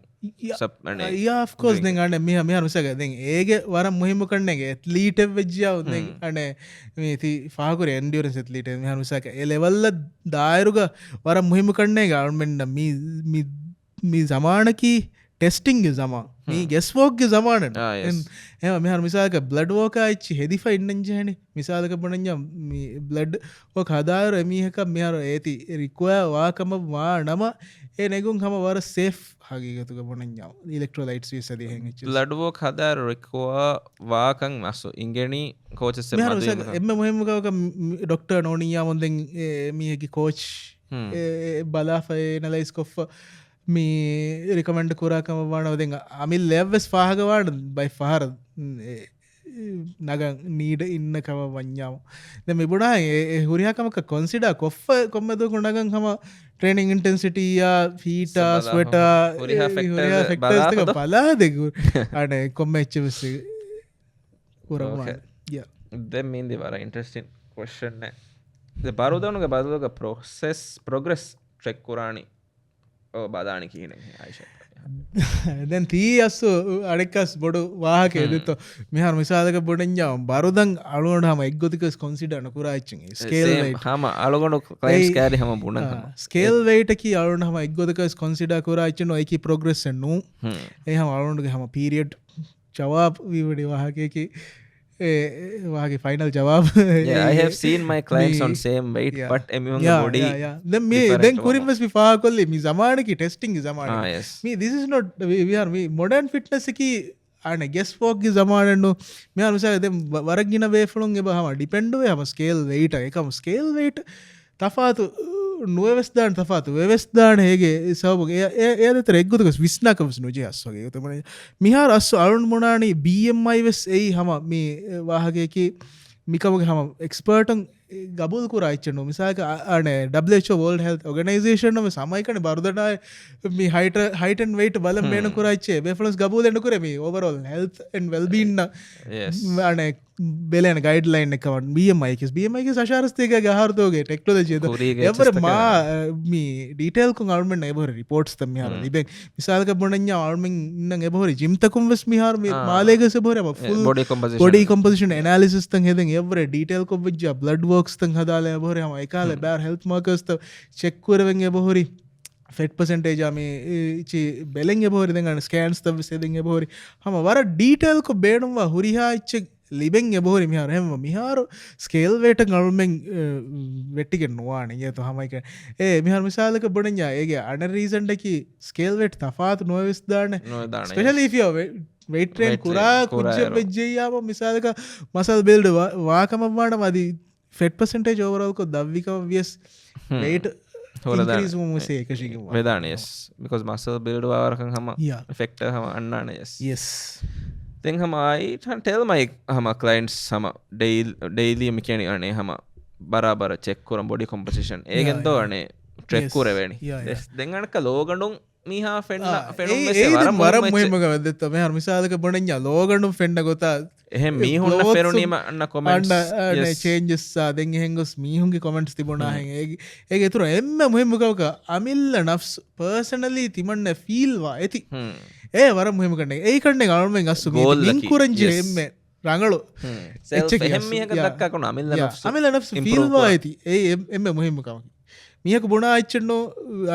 yeah of course den ane me misal den ege wara muhimmu kannege athlete vejja den ane me thi fahakure endurance athlete me misal e level la dairuga wara muhimmu kannege government me zamana ki testing ge zama me guess work ge zamana එහෙම මෙහර මිසාලක බ්ලඩ් වෝක අයිච්චි හෙදිෆා ඉන්නංජහනේ මිසාලක බොණඤ්ඤ මේ බ්ලඩ් වෝක හදාර එමීහක මෙහර ඒති රික්වයර් වාකම වා නම ඒ නෙගුන් හැම වර සේෆ් හගීගතුක බොණඤ්ඤ ඉලෙක්ට්‍රෝලයිට්ස් විසදී හෙන් ඉච්චි බ්ලඩ් වෝක හදාර රික්වයර් වාකන් මස්සෝ ඉංගෙනි කෝචස් එම්මදී එම්ම මොහෙම කවක ડોක්ටර් නෝනියා මොන්දෙන් මීහකි කෝච් බලාෆා ඇනලයිස් කොෆ මේ රිකමෙන්ඩ් කරාකම වානවදෙන් අමිල් ලෙවස් ෆාහගවාඩ බයි ෆහර නග නීඩ ඉන්න කම වඥාව දැන් මේ බුණා හුරියාකමක කොන්සිඩර් කොෆ කොම්මද කුණගන් හම ට්‍රේනිಂಗ್ ඉන්ටෙන්සිටි යා ෆීටා ස්වෙටා හුරියා ෆැක්ටර්ස් දෙක බලා දෙගු අනේ කොම්මෙච්චස් පුරම යා දැන් මින්දි වර ඉන්ටරෙස්ටිං ක්වෙස්චන් නේ ද බරුදනුගේ බරුදක progress check කරානි බාදානි කියන ආයිෂ දැන් තී අස්සු අඩෙක්කස් බොඩු වාහක එදෙත්ත මෙහර මිසාදක බොඩෙන්ජාව බරුදන් අලුවනට හම එක්ගොතිකස් කොන්සිඩර් නකුරාච්චි ස්කේල් හම අලුගොඩු ක්ලයින්ට්ස් කෑරි හම බුණ ස්කේල් වේට කි අලුවන හම එක්ගොතිකස් කොන්සිඩර් කරාච්චි නෝ ඒකි ප්‍රොග්‍රෙස් නු ඒ හම අලුවනගේ හම පීරියඩ් ජවාබ් වීවඩි වාහකයකි වාගේ ෆයිනල් ජවාබ I have seen my clients on same weight but එමිහුන්ගේ body දැන් කුරින්මස් විපා කොල්ලේ මේ සමානකි ටෙස්ටිං සමාන yes මේ this is not we are modern fitness ki අනේ ගෙස් ෆෝක් ගේ සමානන්නු මෙයා අනුසාර දැන් වරගින වේෆලුන් එබ හම ඩිපෙන්ඩ් වේ හම ස්කේල් weight එකම ස්කේල් weight තෆාතු නුවවස්දාන තෆාතු වවස්දාන හේගේ සවබගේ ඒදත එක්ගුතුක විස්නාකමස් නොජය අස්වගේ තමන මිහාර අස්සු අරුන් මොනානී BMI වෙස් එයි හම මේ වාහගයකි මිකමගේ හම එක්ස්පර්ටන් ගබුල් කුරයිච්චන මිසාක අන WHO World Health Organization ම සමයිකන බරුදටයි මේ හයිටන් වයිට බල මේන කුරයිච්චේ බෙෆලස් ගබූල එන්න කරම overall health and well-being අන බෙලන ගයිඩ්ලයින් එකවන් BMI සශාරස්තයක ගහරතෝගේ ටෙක්නෝලජියද එවර මා මේ ඩීටේල්කු අල්මෙන් එබහර රිපෝට්ස් තම හර ලිබෙක් මිසාල්ක බොනඥ ආල්මෙන් ඉන්න එබහර ජිම්තකුම් වෙස් මිහාර මාලේක සබහරම බොඩි කොම්පසිෂන් ඇනාලිසිස් තන් හෙදෙන් එවර ඩීටේල් කොබ්ජ බ්ලඩ් වර්ක්ස් තන් හදාල එබහර හම එකකාල බෑර් හෙල්ත් මාකර්ස්ත චෙක්වරවෙන් එබහොරි ෆෙට් පසෙන්ටේජ මේ බෙලෙන් එබහොරි දෙගන්න ස්කෑන්ස් තව සෙදෙන් එබහොරි හම වර ඩීටේල්කො බේනුම්වා හුරිහා ඉච්ච ලිබෙන් එබහොරි මිහාර හැම මිහාරු ස්කේල් වේට ගල්මෙන් වෙට්ටිගෙන් වාන යතු හමයික මිහර මිසාලක බොඩඥා ඒගේ අන රීසන්ටකි ස්කේල් වෙට් තෆාතු නොවස්දාන ස්පෙශලීෆියෝ වෙයිට්‍රේන් කුරා කුච්ච වෙජ්ජයාම මිසාලක මසල් බෙල්ඩ වාකමවාට මදි ෆෙට් පසෙන්ටේජ් ඕවරල්කො දව්විකම වියස් වේට වෙදානස් because muscle build වාරකන් හම ෆෙක්ටර් හම අන්නාන yes then hama I tell my hama clients hama daily me kiyani ane hama barabara check kuram body composition egen do ane track kureveni then anaka logandun miha fenna messe waram muhimmaga wedetta me har misalaka bonanya logandun fenna gota ehe mihunna ferunima anna comments ane changes sa then ehengos mihunge comments tibona hen ege thura emme muhimmaga amilla nafs personally timanne feel wa eti වර මුහම කන්න ඒ කන්න ගලුවෙන් අස්සු කුරංජ එම රඟලු දක්කන අමිල ෆිල්වා ඇති ඒ එම මුහෙමකම මියක බොනා අච්චන්නෝ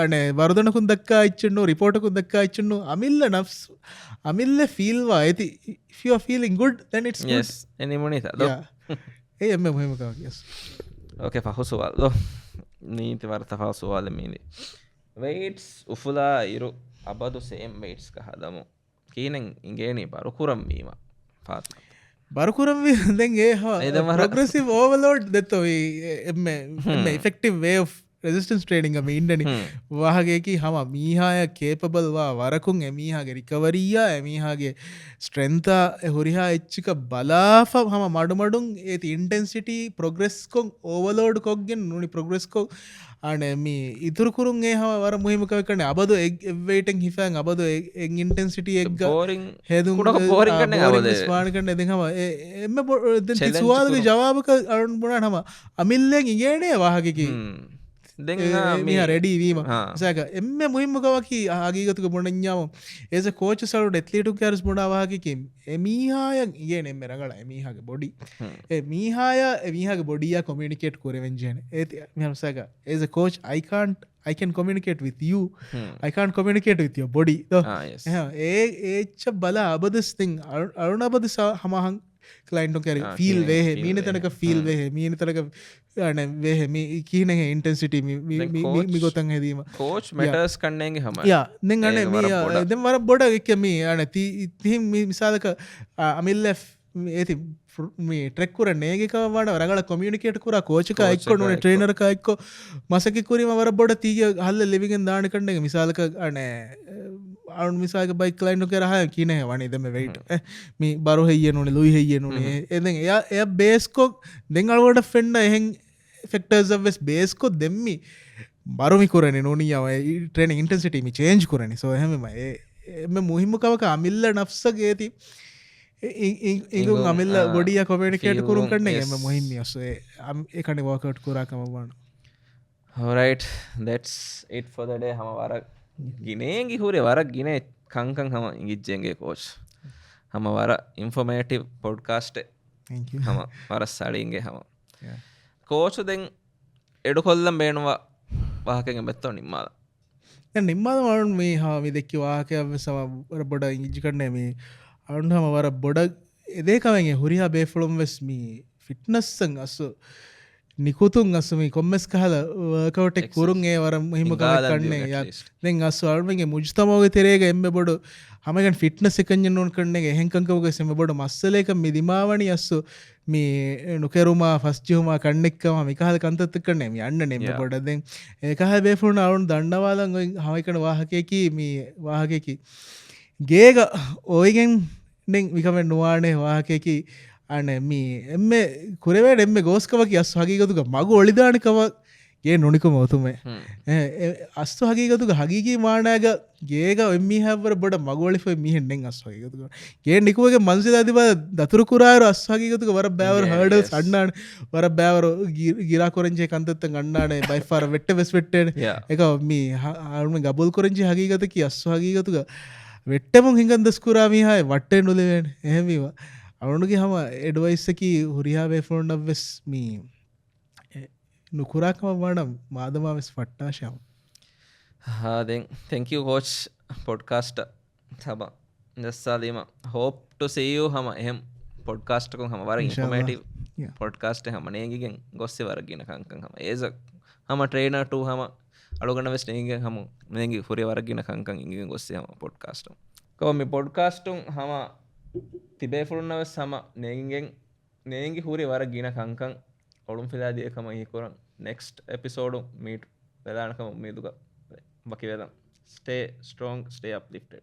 අන වර්ධනකුන් දක්කා අච්චන්නෝ රිපෝටකුන් දක්කා අච්චන්නෝ අමිල්ල නෆ්ස් අමිල්ල ෆිල්වා ඇති if you are feeling good then it's good yes එනිමනේ ඒ එම මුහෙමකම yes okay පහසුවල් නීති වර්ත පහසුවල් මීනේ weights උෆුලා ඉරු abadu same weights ka hadamu keenan ingeni barukuram meema faat barukuram then e progressive overload detto emme effective way of resistance training a indani wahageki hama mihaya capable wa warakun emihage recovery ya emihage strength horiha echika balafa hama madumadun et intensity progress kon overload koggen nuni progress ko අන මේ ඉතුරු කුරුන් ඒ හම වර මුහිමක කරන්නේ අබදු වෙයිටින් හිෆන් අබදු ඉන්ටෙන්සිටි එක බෝරින් හේදුන් කුඩක බෝරින් කරන්නේ අබදු ස්පාන කරන්නේ දෙන් හම එම්ම දැන් සුවාලගේ ජවාබක අරුන් බුණා හම අමිල්ලෙන් ඉගේනේ වාහකකි දැන් මිහ රෙඩි වීම සක එම්ම මුහිමකවකි ආගීගතුක බොණඤ්ඤාම ඒස කෝච් සලුට ඇත්ලීටු කෑරස් බොණා වාහකකි එමීහාය ඉගේනේ මෙරගල එමීහාගේ බොඩි එමීහාය එමීහාගේ බොඩිය කොමියුනිකේට් කරවෙන් ජන ඒත් මිහම සක as a coach I can communicate with you I can't communicate with your body yes ඒච්ච බල අබදස් තින් අරුණ අබදස හමහන් client no carry feel ve mean tanaka feel ve mean tanaka ane ve me kine intensity me gotan hedima coach matters kannenge hama yeah then ane me then wara boda ekke me ane ti misalaka amille eti මේ ට්‍රෙක් කරන්නේ ඒකක වඩ රගල කොමියුනිකේට් කරා කෝච් එක එක්ක නෝනේ ට්‍රේනර් එක එක්ක මසකි කුරිම වර බොඩ තීය හල්ල ලිවිගෙන් දාන කන්නේ මිසාලක අනේ අරුන් මිසාලක බයික් ක්ලයින්ට් එක රහය කිනේ වනේ දෙම වෙයිට් මේ බරු හෙයිය නෝනේ ලුයි හෙයිය නෝනේ එදෙන් එයා බේස් කො දෙන් අලවට ෆෙන්න එහෙන් ෆැක්ටර්ස් ඔෆ් බේස් කො දෙම්මි බරුමි කරන්නේ නෝනියව ට්‍රේනින් ඉන්ටෙන්සිටි මි චේන්ජ් කරන්නේ සෝ එහෙමම එම මුහිම්මකවක අමිල්ල නෆ්සගේ ති ඉගුන් අමිල්ල ගොඩිය කොමියුනිකේට් කරුම් කරන්නේ එම මුහිම්මිය ඔස්සේ ඒකනේ වර්ක්අවුට් කරා කම වань alright that's it for the day hama wara gineengi hure wara gine kankan hama ingijjenge coach hama wara informative podcast thank you hama wara salinge hama coach den edu kollam beenuwa wahakenge betto nimmala නිම්මාද මේ හා මේ දෙක්ක වාහකය සම බොඩ ඉංජි කරන්නේ මේ අරුන්හම වර බොඩ එදේකමගේ හුරිහා බේෆලොම් වෙස් මී ෆිට්නස්සන් අස්සු නිකුතුන් අස්සම කොම්මස් කහල වර්කවටෙක් කුරුන් ඒ වර හිම කන්නේ දෙන් අස්සු අල්මගේ මුජතමෝග තෙරේග එම්බ බොඩු හමගන් ෆිට්නස් එකජ නොන් කරන්නේ හෙංකංකවග සෙම බොඩ මස්සලේක මිදිමාවනි අස්සු මේ නොකෙරුමා ෆස්ජිහුමා කන්නෙක්කම මිකහල කන්තත්ත කරනෙම යන්න නෙම ගොඩදෙන් ඒකහ බේෆුරුණ අවුන් දන්නවාදන් හමයිකන වාහකයකි මේ වාහකයකි ගේග ඕයිගෙන් විකමෙන් නුවානේ වාහකයකි අන මේ එම කුරවට එම ගෝස්කවක අස් හගීගතුක මග ඔලිදානකව ගේ නොනිකම ඔතුමේ අස්තු හගීගතුක හගීගේ මානාග ගේක එමි හැවර බොඩ මගොලිෆ මිහෙන්නෙන් අස් වගේතුක ගේ නිකුවගේ මන්සේ අධිබ දතුරකුරාර අස් හගීගතුක වර බෑවර හඩ සන්නාන වර බෑවර ගිරා කොරංචේ කන්තත්ත ගන්නානේ බයිෆාර වෙට්ට වෙස් වෙට්ටෙන් එක මේ ආරුම ගබුල් කොරංචි හගීගතක අස් හගීගතුක වෙට්ටමුන් හිඟන් දස්කුරාමිහාය වට්ටේ නොලවෙන් එහෙමවා අවුනුගේ හම එඩවයිස්සකි හුරියාවේ ෆෝන්ඩ වෙස් මී නුකුරාකම වනම් මාදමා වෙස් පට්ටාශාව then thank you coach podcast hama jasalima hope to see you hama ehem podcast ko hama wara informative podcast hama negigen gosse waragina kankan hama eza hama trainer to hama alugana west negigen hama nengi furi waragina kankan ingen gosse hama podcast ko me podcast hama tibe furunna wes hama negigen nengi furi waragina kankan olum filadi ekama ikoran next episode meet velanakam meduga Stay strong, stay uplifted.